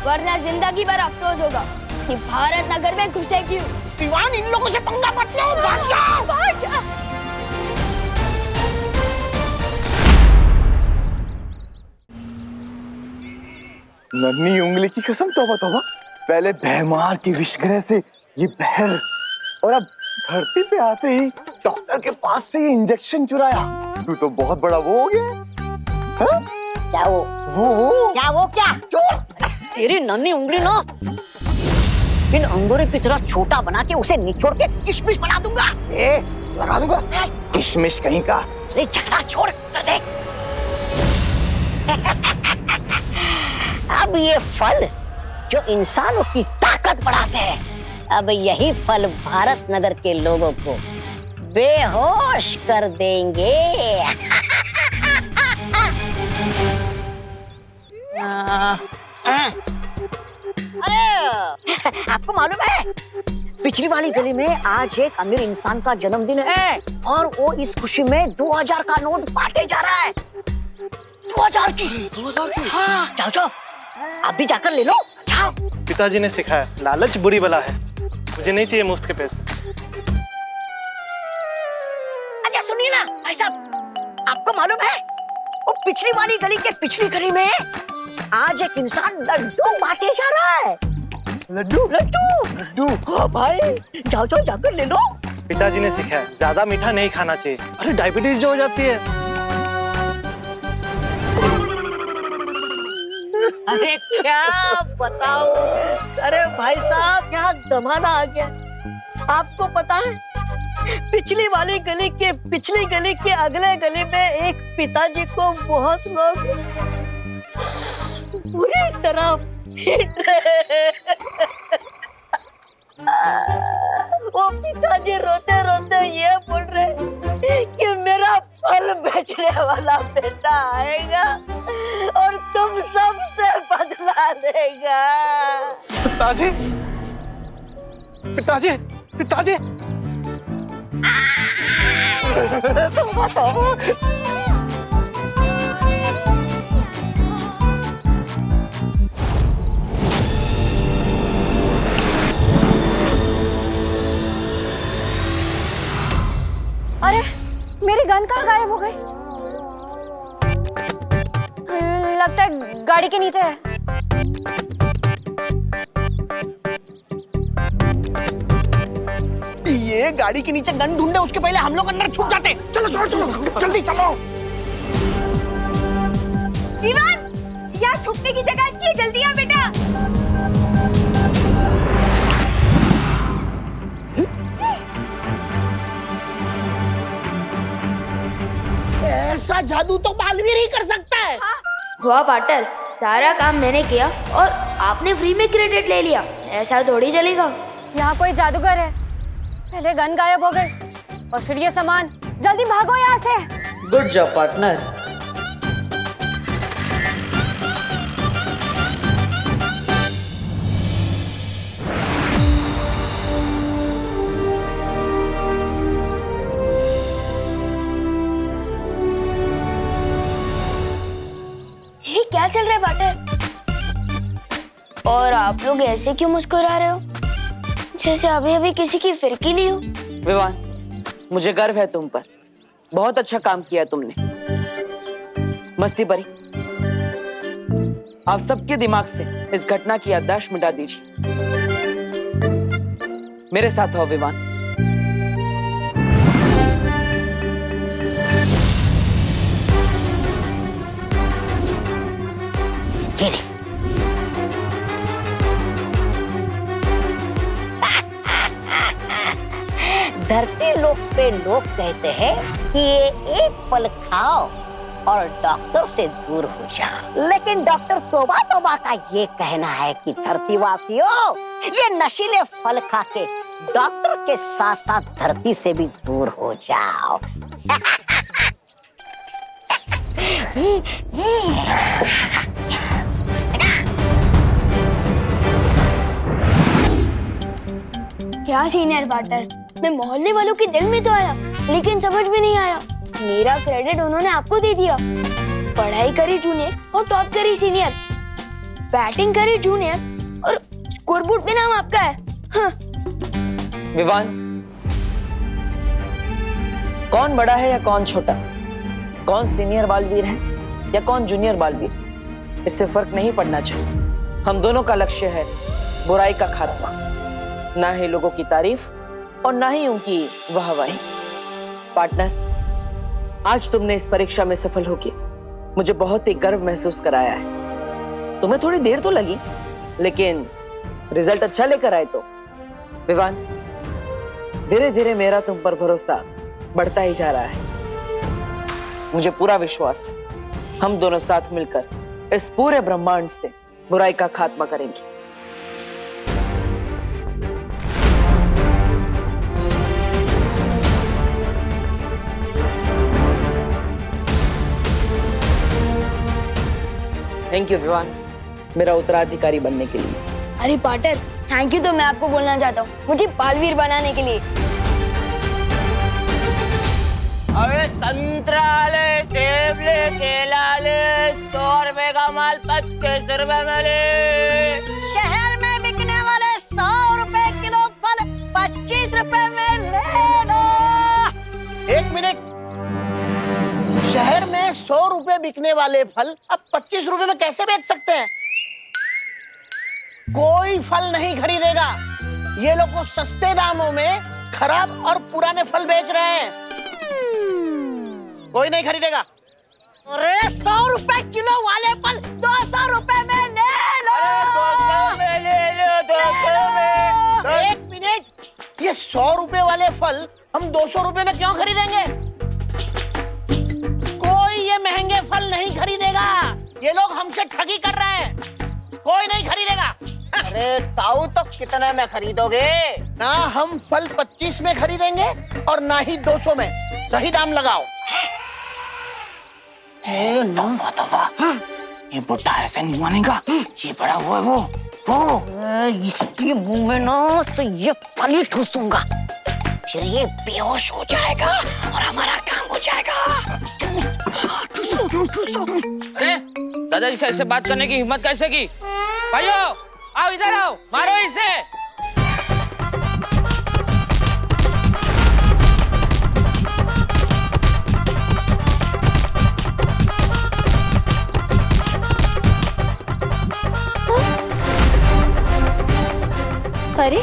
वरना जिंदगी भर अफसोस होगा कि भारत नगर में घुसे क्यों। दीवान, इन लोगों से पंगा मत लो, भाग जाओ। भाग जाओ। नन्ही उंगली की कसम, तौबा तौबा। पहले भैमार की विषग्रह से ये बहर, और अब धरती पे आते ही डॉक्टर के पास से ये इंजेक्शन चुराया। तू तो बहुत बड़ा वो हो गया। हाँ? क्या वो क्या चोर? तेरी नन्ही उंगली ना इन अंगूरों की तरह छोटा बना के उसे निचोड़ के किशमिश बना दूंगा। लगा दूंगा किशमिश कहीं का। अरे झगड़ा छोड़, कर दे। अब ये फल जो इंसानों की ताकत बढ़ाते हैं, अब यही फल भारत नगर के लोगों को बेहोश कर देंगे। अरे आपको मालूम है, पिछली वाली गली में आज एक अमीर इंसान का जन्मदिन है और वो इस खुशी में 2000 का नोट बांटे जा रहा है। 2000 की? हाँ, जाओ जाओ, आप भी जाकर ले लो, जाओ। पिताजी ने सिखाया, लालच बुरी बला है, मुझे नहीं चाहिए मुफ्त के पैसे। अच्छा सुनिए ना भाई साहब, आपको मालूम है वो पिछली वाली गली के पिछली गली में आज एक इंसान लड्डू बांटे जा रहा है। लड्डू। हाँ भाई, जाओ जाओ जाकर ले लो। पिताजी ने सिखाया, ज्यादा मीठा नहीं खाना चाहिए, अरे डायबिटीज जो हो जाती है। अरे क्या बताओ, अरे भाई साहब क्या जमाना आ गया। आपको पता है, पिछली वाली गली के पिछली गली के अगले गली में एक पिताजी को बहुत लोग पूरी तरह पीट रहे। वो पिताजी रोते रोते ये बोल रहे कि मेरा फल बेचने वाला बेटा आएगा और तुम सबसे बदला लेगा। पिताजी, पिताजी, पिताजी। अरे मेरी गन कहाँ गायब हो गई? लगता है गाड़ी के नीचे है। ये गाड़ी के नीचे गन ढूंढे, उसके पहले हम लोग अंदर छुप जाते। चलो चलो चलो, जल्दी चलो। दीवान, यहाँ छुपने की जगह अच्छी है, जल्दी आ बेटा। ऐसा जादू तो बालवीर ही कर सकता है। हुआ पाटर, सारा काम मैंने किया और आपने फ्री में क्रेडिट ले लिया, ऐसा थोड़ी चलेगा। यहाँ कोई जादूगर है, पहले गन गायब हो गई और फिर ये सामान। जल्दी भागो यहाँ से। Good job partner. ये क्या चल रहा है पाटर? और आप लोग ऐसे क्यों मुस्कुरा रहे हो, जैसे अभी अभी किसी की फिरकी ली हो? विवान, मुझे गर्व है तुम पर, बहुत अच्छा काम किया तुमने। मस्ती परी, आप सबके दिमाग से इस घटना की याददाश्त मिटा दीजिए। मेरे साथ आओ विवान। ये ले। धरती लोक पे लोग कहते हैं कि ये एक फल खाओ और डॉक्टर से दूर हो जाओ, लेकिन डॉक्टर तोबा तोबा का ये कहना है कि धरतीवासियों, ये नशीले फल खा के डॉक्टर के साथ साथ धरती से भी दूर हो जाओ। क्या सीनियर पार्टनर, मैं मोहल्ले वालों के दिल में तो आया, लेकिन समझ में नहीं आया मेरा क्रेडिट उन्होंने आपको दे दिया। पढ़ाई करी जूनियर और टॉप करी सीनियर, बैटिंग करी जूनियर और स्कोरबोर्ड पे नाम आपका है। हाँ। विवान, कौन बड़ा है या कौन छोटा, कौन सीनियर बालवीर है या कौन जूनियर बालवीर, इससे फर्क नहीं पड़ना चाहिए। हम दोनों का लक्ष्य है बुराई का खात्मा, ना ही लोगों की तारीफ और ना ही उनकी वाहवाही। पार्टनर, आज तुमने इस परीक्षा में सफल होके मुझे बहुत ही गर्व महसूस कराया है। तुम्हें थोड़ी देर तो लगी, लेकिन रिजल्ट अच्छा लेकर आए तो। विवान, धीरे धीरे मेरा तुम पर भरोसा बढ़ता ही जा रहा है। मुझे पूरा विश्वास है हम दोनों साथ मिलकर इस पूरे ब्रह्मांड से बुराई का खात्मा करेंगे। थैंक यू विवान, मेरा उत्तराधिकारी बनने के लिए। अरे पार्टनर, थैंक यू तो मैं आपको बोलना चाहता हूँ, मुझे बालवीर बनाने के लिए। अरे संतरा ले, सेब ले, केला ले, 100 रुपए का माल 25 रुपए में ले। शहर में बिकने वाले 100 रुपए किलो फल 25 रुपए में ले लो। 1 मिनट, शहर में 100 रुपए बिकने वाले फल अब 25 रुपए में कैसे बेच सकते हैं? कोई फल नहीं खरीदेगा। ये लोग को सस्ते दामों में खराब और पुराने फल बेच रहे हैं। कोई नहीं खरीदेगा। अरे 100 रुपए किलो वाले फल 200 रुपए में ले लो। 200 में ले लो, 200 में। 1 मिनट, ये 100 रुपए वाले फल हम 200 रुपए में क्यों खरीदेंगे? कोई ये महंगे फल नहीं खरीदेगा। ये लोग हमसे ठगी कर रहे हैं। कोई नहीं खरीदेगा। अरे ताऊ, तो कितने में खरीदोगे? ना हम फल 25 में खरीदेंगे और ना ही 200 में। सही दाम लगाओ। ये बुढ़ा ऐसे नहीं मानेगा। ये बड़ा हुआ है वो इसके मुंह में ना तो ये फल ही ठूस दूंगा, फिर ये बेहोश हो जाएगा और हमारा काम हो जाएगा। अरे दादाजी से ऐसे बात करने की हिम्मत कैसे की? भाइयों, आओ इधर आओ, मारो इसे। अरे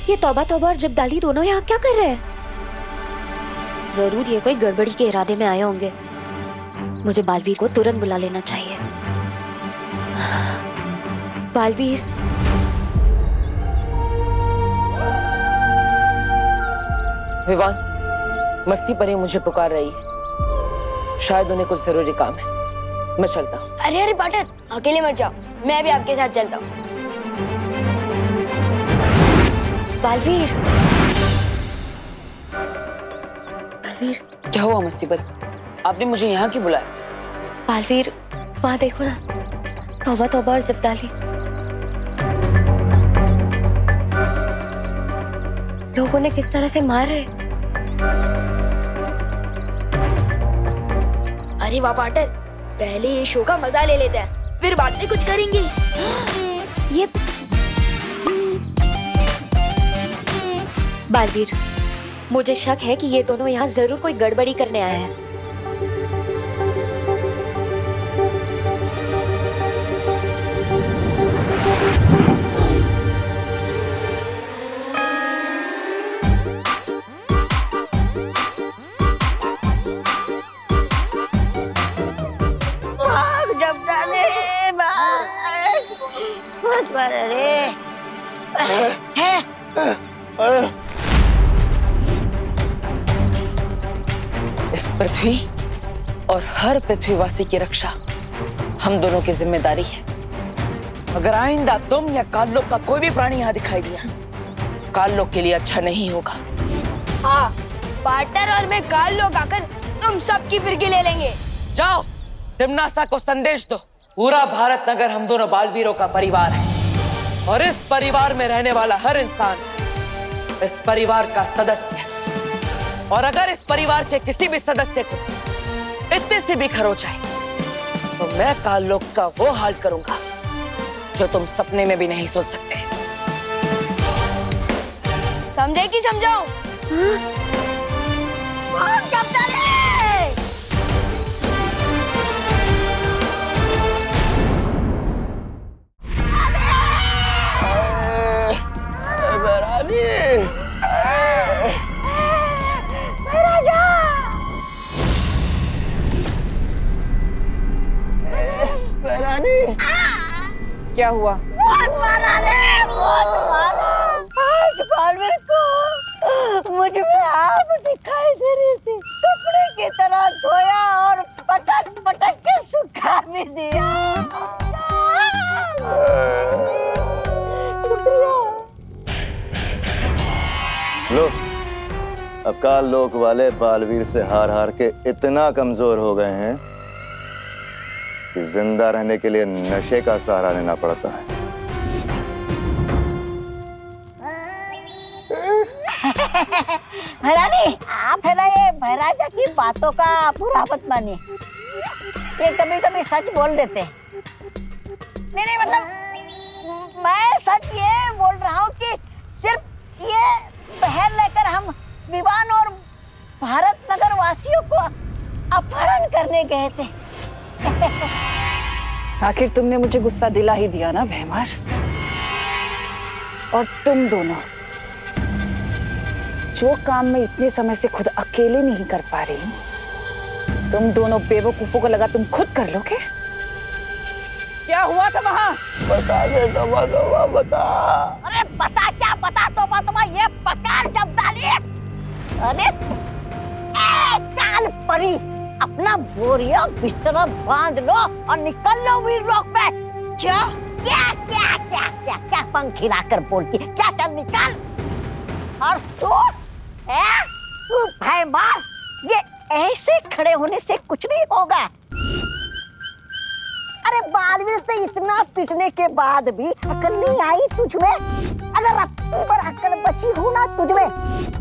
ये तौबा तौबा और जगदाली दोनों यहाँ क्या कर रहे हैं? जरूर ये कोई गड़बड़ी के इरादे में आए होंगे। मुझे बालवीर को तुरंत बुला लेना चाहिए। बालवीर, विवान, मस्ती परी मुझे पुकार रही है। शायद उन्हें कुछ जरूरी काम है। मैं चलता हूँ। अरे अरे पार्टनर, अकेले मत जाओ, मैं भी आपके साथ चलता हूँ। बालवीर, बालवीर, क्या हुआ मस्ती परी? आपने मुझे यहाँ क्यों बुलाया? बालवीर, वहाँ देखो ना, तौबा तौबा और जगदाली। लोगों ने किस तरह से मार रहे। अरे वाह पार्टनर, पहले ये शो का मजा ले लेते हैं, फिर बाद में कुछ करेंगे। ये बालवीर, मुझे शक है कि ये दोनों यहाँ जरूर कोई गड़बड़ी करने आए हैं। इस पृथ्वी और हर पृथ्वीवासी की रक्षा हम दोनों की जिम्मेदारी है। अगर आइंदा तुम या काललोक का कोई भी प्राणी यहाँ दिखाई दिया, काललोक के लिए अच्छा नहीं होगा। हाँ, पार्टनर और मैं काललोक आकर तुम सबकी फिरकी ले लेंगे। जाओ, तिम्नासा को संदेश दो। पूरा भारत नगर हम दोनों बालवीरों का परिवार है और इस परिवार में रहने वाला हर इंसान इस परिवार का सदस्य है और अगर इस परिवार के किसी भी सदस्य को इतने से भी खरोच जाए तो मैं काल लोक का वो हाल करूंगा जो तुम सपने में भी नहीं सोच सकते। समझे कि समझाऊं? क्या हुआ? बहुत मारा रे, बहुत मारा। आज बालवीर को मुझ में आग दिखाई दे रही थी, कपड़े की तरह धोया और पटक पटक के सुखा भी दिया। लो, अब काल लोक वाले बालवीर से हार हार के इतना कमजोर हो गए हैं कि जिंदा रहने के लिए नशे का सहारा लेना पड़ता है। महारानी, आप है ना ये महाराजा की बातों का बुरा मत मानिए। ये कभी कभी सच बोल देते हैं। नहीं मतलब मैं सच ये बोल रहा हूँ कि सिर्फ ये बहर लेकर हम विवान और भारत नगर वासियों को अपहरण करने गए थे। आखिर तुमने मुझे गुस्सा दिला ही दिया ना भैमार। और तुम दोनों जो काम मैं इतने समय से खुद अकेले नहीं कर पा रही हूँ, तुम दोनों बेवकूफों को लगा तुम खुद कर लोगे। क्या हुआ था वहां? बता दे तोबा बता। अरे बता क्या बता, तोबा ये पकार जब डाली। अरे काल परी, अपना बोरिया बिस्तर बांध लो और निकल लो वीरलोक में। क्या क्या क्या क्या क्या क्या पंख हिलाकर बोलती है? क्या, चल निकल। और तू भैमार, ये ऐसे खड़े होने से कुछ नहीं होगा। अरे बालवीर से इतना पिटने के बाद भी अकल नहीं आई तुझमें? अगर रत्ती पर अकल बची हो ना तुझमें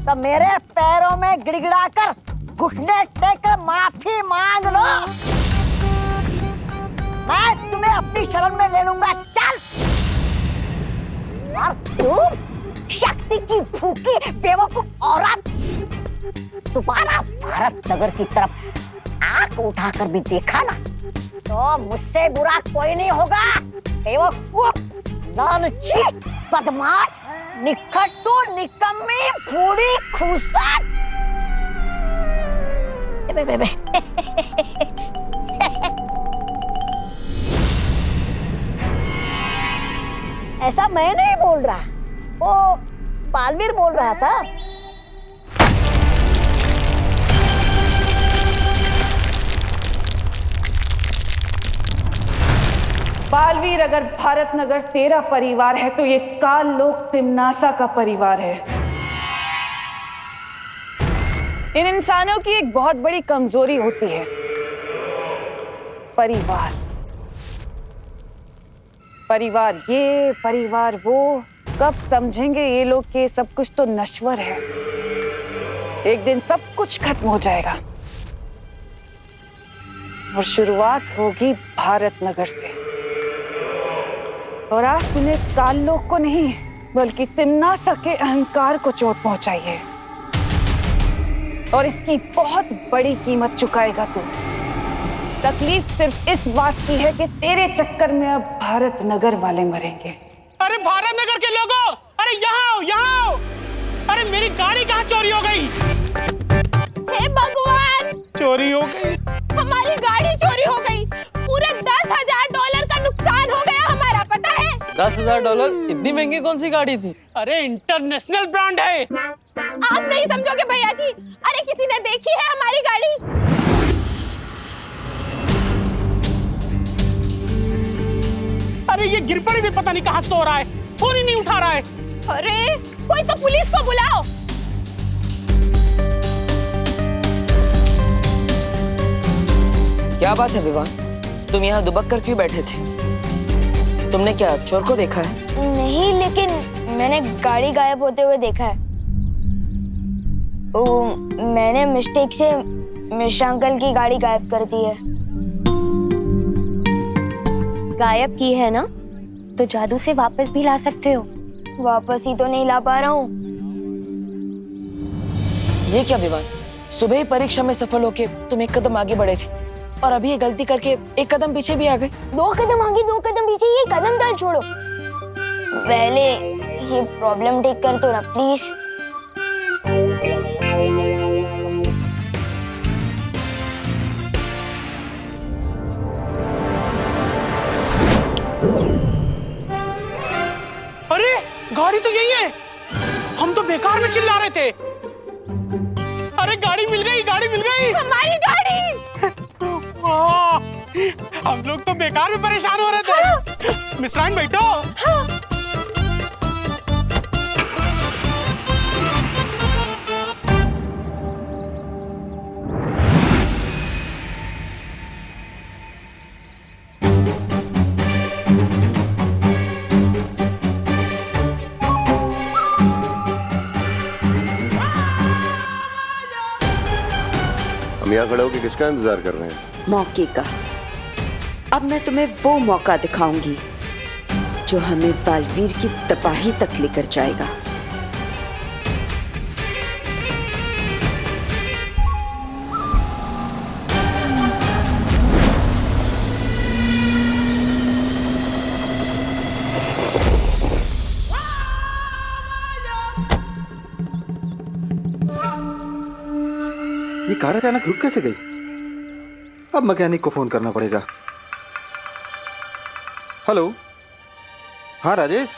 तो मेरे पैरों में गिड़गिड़ा कर घुटने टेक कर माफी मांग लो। मैं तुम्हें अपनी शरण में ले लूंगा। चल। और तू शक्ति की भूखी बेवकूफ औरत, तुम्हारा भारत नगर की तरफ आंख उठाकर भी देखा ना तो मुझसे बुरा कोई नहीं होगा। बेवकूफ, लालची, बदमाश, निकट्टू, निकम्मी, बूढ़ी खूसट। ऐसा मैं नहीं बोल रहा, वो बालवीर बोल रहा था। बालवीर, अगर भारत नगर तेरा परिवार है तो ये काल लोक तिमनासा का परिवार है। इन इंसानों की एक बहुत बड़ी कमजोरी होती है, परिवार। परिवार ये, परिवार वो, कब समझेंगे ये लोग कि सब कुछ तो नश्वर है। एक दिन सब कुछ खत्म हो जाएगा और शुरुआत होगी भारत नगर से। और आज तूने काल लोक को नहीं बल्कि तिमनासा के अहंकार को चोट पहुंचाई है और इसकी बहुत बड़ी कीमत चुकाएगा तू। तकलीफ सिर्फ इस बात की है कि तेरे चक्कर में अब भारत नगर वाले मरेंगे। अरे भारत नगर के लोगों, अरे यहाँ आओ, यहाँ आओ। अरे मेरी गाड़ी कहाँ चोरी हो गई? हे भगवान, चोरी हो गई, हमारी गाड़ी चोरी हो गई। पूरे $10,000 का नुकसान हो गया हमारा, पता है? $10,000? इतनी महंगी कौन सी गाड़ी थी? अरे इंटरनेशनल ब्रांड है। आप नहीं समझोगे भैया जी। अरे किसी ने देखी है हमारी गाड़ी? अरे ये गिरपड़ी भी पता नहीं कहाँ सो रहा है, फोन ही नहीं उठा रहा है। अरे कोई तो पुलिस को बुलाओ। क्या बात है विवान, तुम यहाँ दुबक कर क्यों बैठे थे? तुमने क्या चोर को देखा है? नहीं, लेकिन मैंने गाड़ी गायब होते हुए देखा है। मैंने मिस्टेक से मिश्रा अंकल की गाड़ी गायब कर दी है। गायब की है ना, तो जादू से वापस भी ला सकते हो। वापस ही तो नहीं ला पा रहा हूँ। ये क्या विवान, सुबह ही परीक्षा में सफल होके तुम एक कदम आगे बढ़े थे और अभी ये गलती करके एक कदम पीछे भी आ गए। 2 कदम आगे 2 कदम पीछे, ये कदम दल छोड़ो। पहले ये प्रॉब्लम ठीक कर दो ना प्लीज। अरे गाड़ी तो यही है, हम तो बेकार में चिल्ला रहे थे। अरे गाड़ी मिल गई, गाड़ी मिल गई, हमारी गाड़ी। हम लोग तो बेकार में परेशान हो रहे थे। मिश्राइन बैठो। हम यहाँ खड़े होकर किसका इंतजार कर रहे हैं? मौके का। अब मैं तुम्हें वो मौका दिखाऊंगी जो हमें बालवीर की तबाही तक लेकर जाएगा। ये कार अचानक रुक कैसे गई? अब मैकेनिक को फोन करना पड़ेगा। हेलो, हाँ राजेश।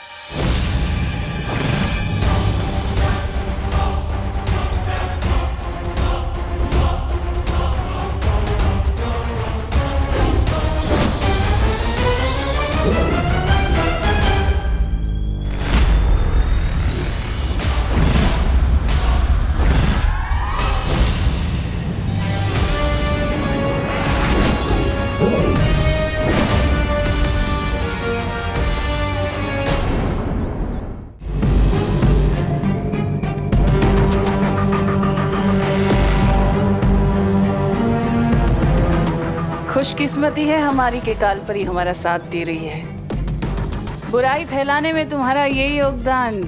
खुशकिस्मती है हमारी के कालपरी हमारा साथ दे रही है। बुराई फैलाने में तुम्हारा यही योगदान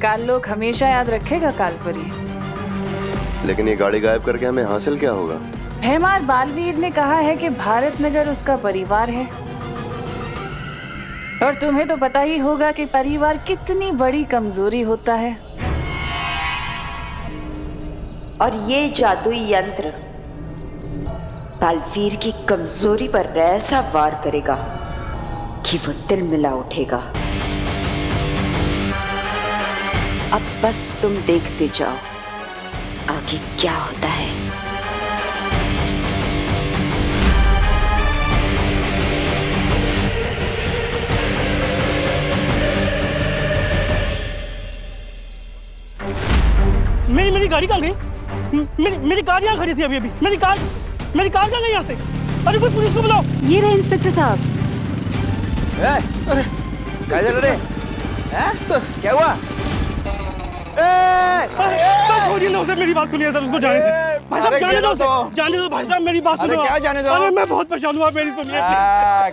काल लोग हमेशा याद रखेगा कालपरी। लेकिन ये गाड़ी गायब करके हमें हासिल क्या होगा? भैमार बालवीर ने कहा है कि भारत नगर उसका परिवार है, और तुम्हें तो पता ही होगा कि परिवार कितनी बड़ी कमजोरी होता है। और ये जादुई यंत्र बालवीर की कमजोरी पर ऐसा वार करेगा कि वो दिल मिला उठेगा। अब बस तुम देखते जाओ आगे क्या होता है। मेरी गाड़ी कहाँ गई? मेरी कार यहाँ खड़ी थी अभी अभी। मेरी कार कहाँ गई यहाँ से? अरे कोई पुलिस को बुलाओ। ये रहे इंस्पेक्टर साहब। अरे क्या चल रहे हैं? सर क्या हुआ? सर छोड़िए ना उसे, मेरी बात सुनिए सर, उसको जाने दो। भाई साहब जाने दो उसे, जाने दो भाई साहब, मेरी बात सुनो। क्या जाने दो? अरे मैं बहुत परेशान हुआ, मेरी सुनिए।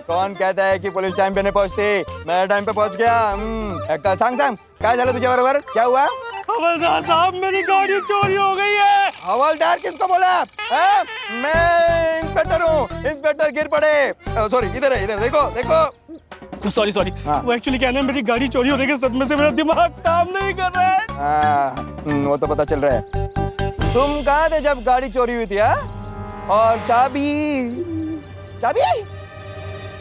कौन कहता है कि पुलिस टाइम पे नहीं पहुंचती? मैं टाइम पे पहुंच गया। सांग क्या चला तुझे बराबर? क्या हुआ? हवलदार साहब मेरी गाड़ी चोरी हो गई है। हवलदार किसको बोला? मैं इंस्पेक्टर हूँ। इंस्पेक्टर गिर पड़े। सॉरी, इधर है, इधर देखो। सॉरी वो एक्चुअली क्या है, मेरी गाड़ी चोरी होने के सदमे से मेरा दिमाग काम नहीं कर रहा है। वो तो पता चल रहा है। तुम कहाँ थे जब गाड़ी चोरी हुई थी? और चाबी?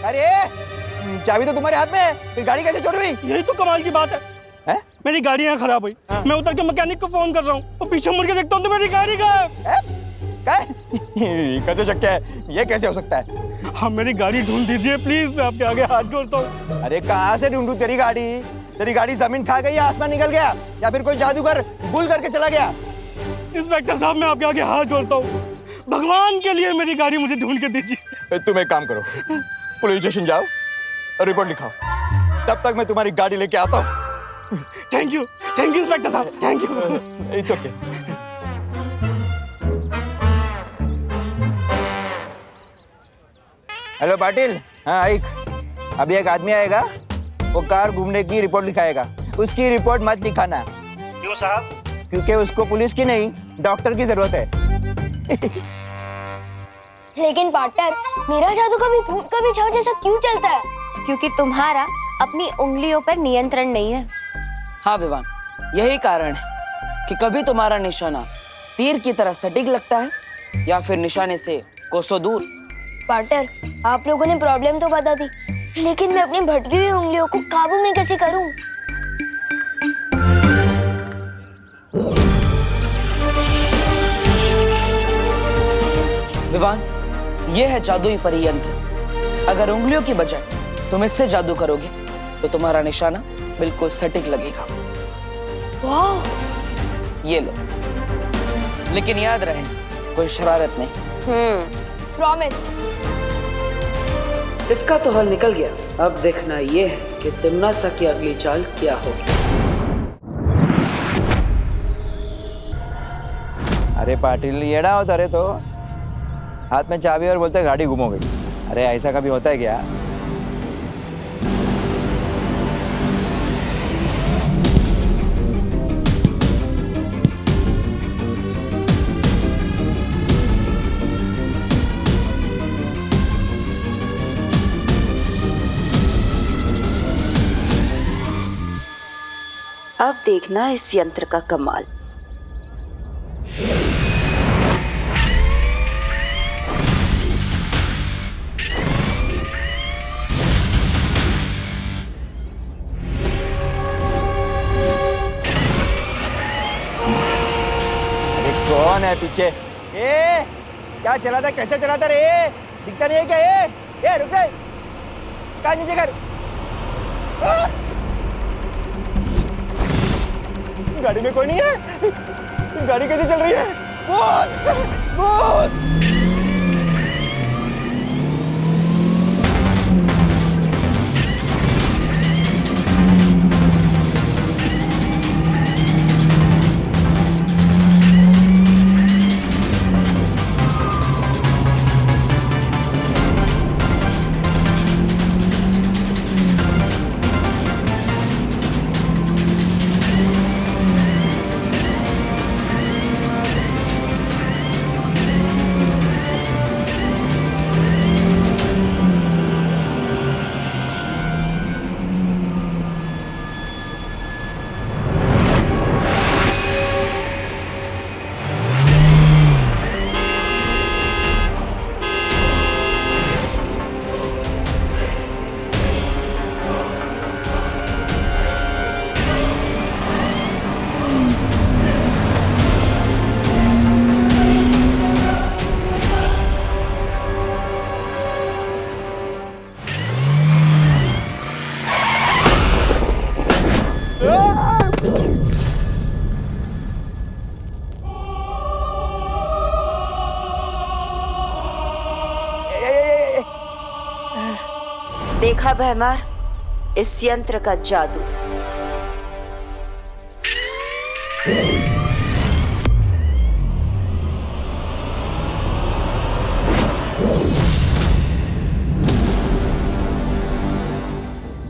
अरे चाबी तो तुम्हारे हाथ में है, फिर गाड़ी कैसे चोरी हुई? यही तो कमाल की बात है। मेरी गाड़ी यहाँ खराब हुई, मैं उतर के मैकेनिक को फोन कर रहा हूँ, वो पीछे मुड़ के देखता हूँ तो मेरी गाड़ी कैसे शक्य है? ये कैसे हो सकता है? हाँ मेरी गाड़ी ढूंढ दीजिए प्लीज, मैं आपके आगे हाथ जोड़ता हूँ। अरे कहाँ से ढूंढूं तेरी गाड़ी? तेरी गाड़ी जमीन खा गई या आसमान निकल गया या फिर कोई जादूगर गुल करके चला गया? इंस्पेक्टर साहब मैं आपके आगे हाथ जोड़ता हूँ, भगवान के लिए मेरी गाड़ी मुझे ढूंढ के दीजिए। तुम एक काम करो, पुलिस स्टेशन जाओ, रिपोर्ट लिखाओ, तब तक मैं तुम्हारी गाड़ी लेके आता हूँ। थैंक यू इंस्पेक्टर साहब, thank you. It's okay. Hello Patil, हाँ आइक, अभी एक आदमी आएगा, वो कार घूमने की रिपोर्ट लिखाएगा, उसकी रिपोर्ट मत लिखाना। क्यों साहब? क्योंकि उसको पुलिस की नहीं, डॉक्टर की जरूरत है। लेकिन पार्टनर, मेरा जादू कभी धूप कभी छाव जैसा क्यों चलता है? क्योंकि तुम्हारा अपनी उंगलियों पर नियंत्रण नहीं है। हाँ विवान, यही कारण है कि कभी तुम्हारा निशाना तीर की तरह सटीक लगता है या फिर निशाने से कोसों दूर। पार्टनर, आप लोगों ने प्रॉब्लम तो बता दी, लेकिन मैं अपनी भटकी हुई उंगलियों को काबू में कैसे करूं? विवान, ये है जादुई परियंत्र। अगर उंगलियों की बजाय तुम इससे जादू करोगे तो तुम्हारा निशाना बिल्कुल सटीक लगेगा। वाह! ये लो, लेकिन याद रहे कोई शरारत नहीं। प्रॉमिस। इसका तो हल निकल गया। अब देखना ये है कि तिम्नासा की अगली चाल क्या होगी। अरे पाटिल, येड़ा होता रे, तो हाथ में चाबी और बोलते गाड़ी गुम हो गई। अरे ऐसा कभी होता है क्या? अब देखना इस यंत्र का कमाल। कौन है पीछे? ए, क्या चलाता, कैसे चलाता रे? दिखता नहीं है क्या? ए, रुक रे, क्या नीचे कर। गाड़ी में कोई नहीं है? गाड़ी कैसे चल रही है? भूत! भूत! देखा भैमार, इस यंत्र का जादू।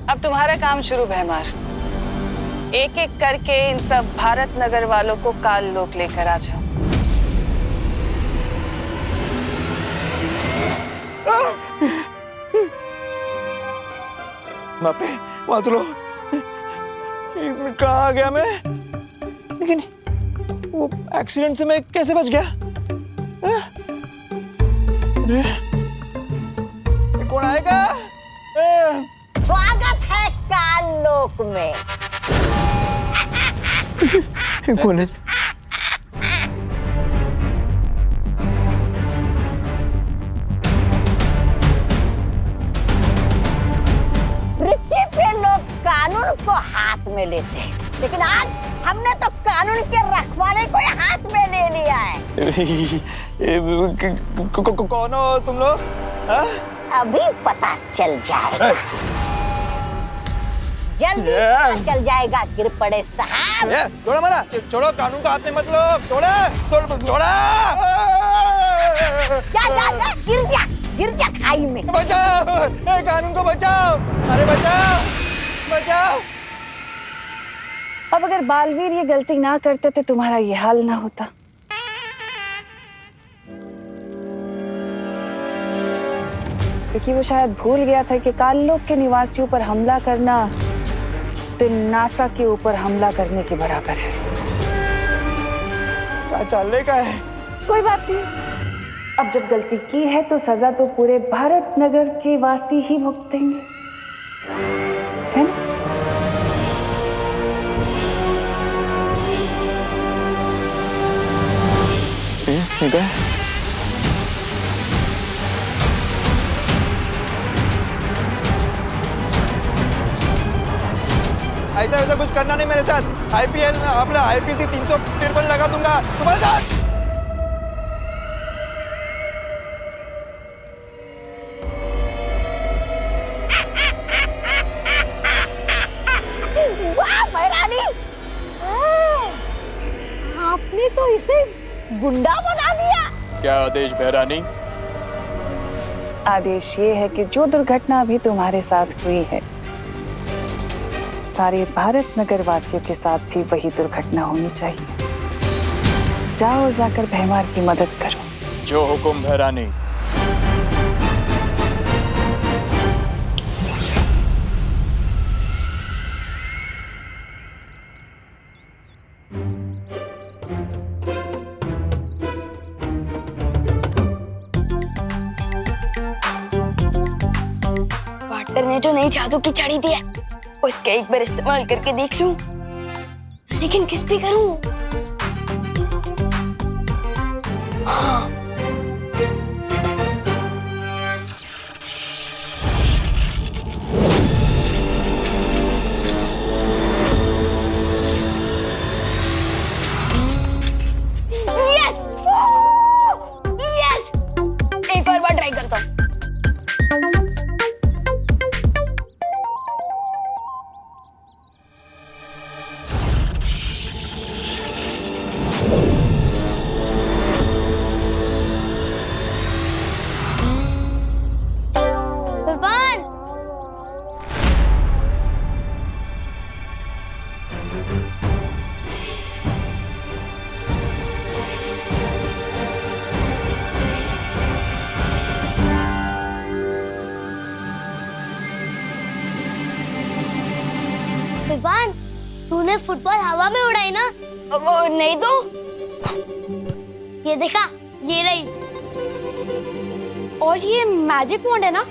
अब तुम्हारा काम शुरू भैमार। एक एक करके इन सब भारत नगर वालों को काल लोक लेकर आ जाओ। बापरे, वाच लो। कहाँ आ गया मैं? लेकिन वो एक्सीडेंट से मैं कैसे बच गया? कौन आएगा? स्वागत है काल लोक में। कौन है? पृथ्वी पे लोग कानून को हाथ में लेते हैं, लेकिन आज हमने तो कानून के रखवाले को हाथ में ले लिया है। कौन हो तुम लोग? अभी पता चल जाएगा, जल्दी पता चल जाएगा गिरपड़े साहब। छोड़ो मना, छोड़ो, कानून को हाथ में मत लो। छोड़ा, छोड़ा। जा जा जा, गिर जा, गिर जा, लड़ाई में। बचाओ, ए कानून को बचाओ, अरे बचाओ, बचाओ। अब अगर बालवीर ये गलती ना करते तो तुम्हारा ये हाल ना होता। क्योंकि वो शायद भूल गया था कि काललोक के निवासियों पर हमला करना तिम्नासा के ऊपर हमला करने के बराबर है। क्या चलने का है? कोई बात नहीं, अब जब गलती की है तो सजा तो पूरे भारत नगर के वासी ही भुगतेंगे, है ना? ऐसा वैसा कुछ करना नहीं मेरे साथ। आईपीएल अपना आईपीसी 353 लगा दूंगा तुम्हारे साथ। वाह महारानी, आपने तो इसे गुंडा बना दिया। क्या आदेश भैरानी? आदेश ये है कि जो दुर्घटना अभी तुम्हारे साथ हुई है, सारे भारत नगर वासियों के साथ भी वही दुर्घटना होनी चाहिए। जाओ और जाकर भैमार की मदद करो। जो हुकुम भैरानी। पार्टनर ने जो नई जादू की छड़ी दी है उसका एक बार इस्तेमाल करके देख लूं, लेकिन किस पे करूं? हाँ। यस! यस! एक और बार ट्राई करता हूँ। विवान, तूने फुटबॉल हवा में उड़ाई ना? नहीं तो ये देखा, ये रही। और ये मैजिक वॉन्ड है ना?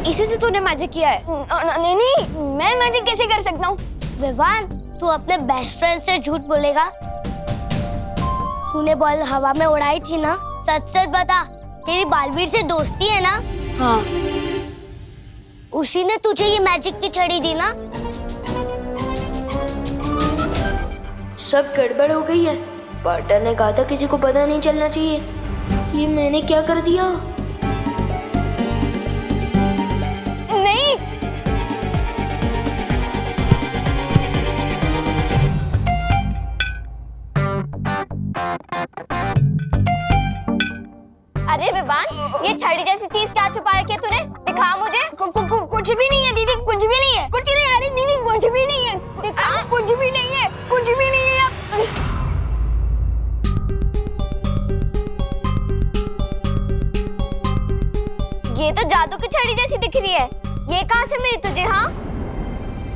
इसी से तूने मैजिक किया है? नहीं नहीं, मैं मैजिक कैसे कर सकता हूँ? विवान, तू अपने बेस्ट फ्रेंड से झूठ बोलेगा? तूने बॉल हवा में उड़ाई थी ना? सच सच बता, तेरी बालवीर से दोस्ती है ना? हाँ। उसी ने तुझे ये मैजिक की छड़ी दी ना? सब गड़बड़ हो गई है। पार्टनर ने कहा था किसी को पता नहीं चलना चाहिए। ये मैंने क्या कर दिया? नहीं। अरे विवान, ये छड़ी जैसी चीज क्या छुपा रखी है तूने? दिखा मुझे। कुछ भी नहीं है दीदी, कुछ भी नहीं है। कुछ नहीं। अरे दीदी, कुछ भी नहीं है। दिखा। कुछ भी नहीं है, कुछ भी नहीं है। ये तो जादू की छड़ी जैसी दिख रही है। ये कहाँ से मिली तुझे? हाँ,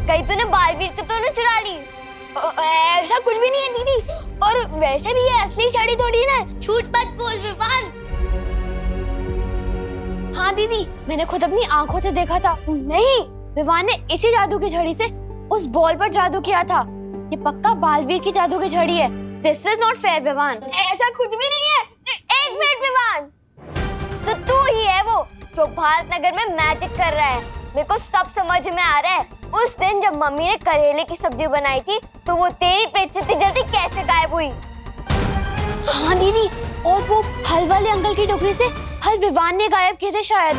कहीं तूने बालवीर को तो न चुरा ली? ऐसा कुछ भी नहीं है दीदी। और वैसे भी ये असली छड़ी थोड़ी ना। झूठ मत बोल विवान। हाँ दीदी, मैंने खुद अपनी आंखों से देखा था। नहीं, विवान ने इसी जादू की छड़ी से उस बॉल पर जादू किया था। ये पक्का बालवीर की जादू की छड़ी है। This is not fair Vivaan. ऐसा कुछ भी नहीं है। एक मिनट विवान, तो तू ही है वो जो भारत नगर में मैजिक कर रहा है। मेरे को सब समझ में आ रहा है। उस दिन जब मम्मी ने करेले की सब्जी बनाई थी तो वो तेरी पेट से इतनी जल्दी कैसे गायब हुई? हाँ दीदी, और वो फल वाले अंकल की टोकरी से फल विवान ने गायब किए थे शायद।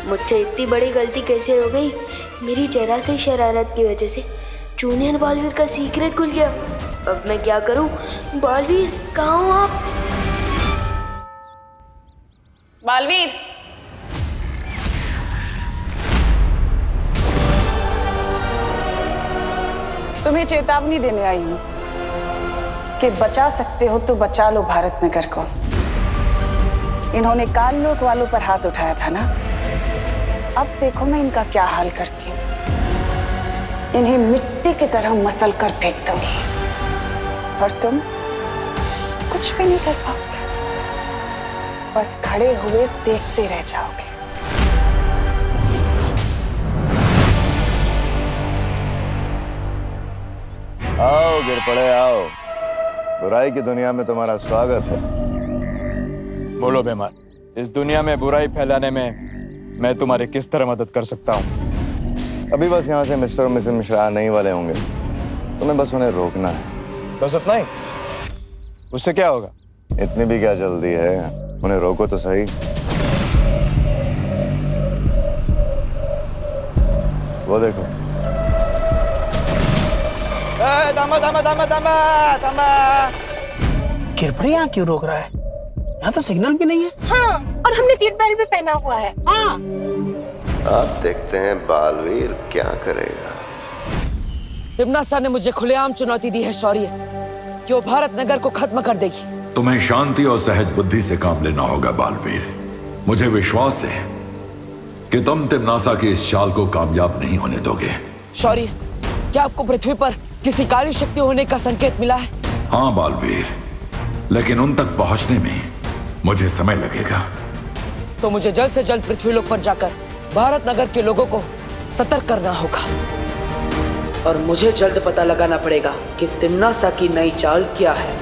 मुझसे इतनी बड़ी गलती कैसे हो गई? मेरी जरा सी शरारत की वजह से जूनियर बालवीर का सीक्रेट खुल गया। अब मैं क्या करूं? बालवीर, कहाँ हो आप? बालवीर, तुम्हें चेतावनी देने आई हूं कि बचा सकते हो तो बचा लो भारत नगर को। इन्होंने काल लोक वालों पर हाथ उठाया था ना, अब देखो मैं इनका क्या हाल करती हूँ। इन्हें मिट्टी की तरह मसल कर फेंक दूंगी और तुम कुछ भी नहीं कर पाओगे, बस खड़े हुए देखते रह जाओगे। आओ गिर पड़े आओ, बुराई की दुनिया में तुम्हारा स्वागत है। बोलो बेमान, इस दुनिया में बुराई फैलाने में मैं तुम्हारी किस तरह मदद कर सकता हूँ? अभी बस यहाँ से मिस्टर और मिसेस मिश्रा आने ही वाले होंगे, तुम्हें बस उन्हें रोकना है। बस इतना ही? उससे क्या होगा? इतनी भी क्या जल्दी है, उन्हें रोको तो सही। वो देखो। दामा दामा दामा दामा दामा। किरपड़े यहाँ क्यों रोक रहा है? यहाँ तो सिग्नल भी नहीं है। हाँ, और हमने सीट बेल्ट भी पहना हुआ है। हाँ। आप देखते हैं बालवीर क्या करेगा। तिम्नासा ने मुझे खुलेआम चुनौती दी है शौर्य कि वो भारत नगर को खत्म कर देगी। तुम्हें शांति और सहज बुद्धि से काम लेना होगा बालवीर। मुझे विश्वास है कि तुम तिम्नासा की इस चाल को कामयाब नहीं होने दोगे। शौर्य, क्या आपको पृथ्वी पर किसी काली शक्ति होने का संकेत मिला है? हाँ बालवीर, लेकिन उन तक पहुंचने में मुझे समय लगेगा। तो मुझे जल्द से जल्द पृथ्वीलोक पर जाकर भारत नगर के लोगों को सतर्क करना होगा और मुझे जल्द पता लगाना पड़ेगा कि तिम्नासा की नई चाल क्या है।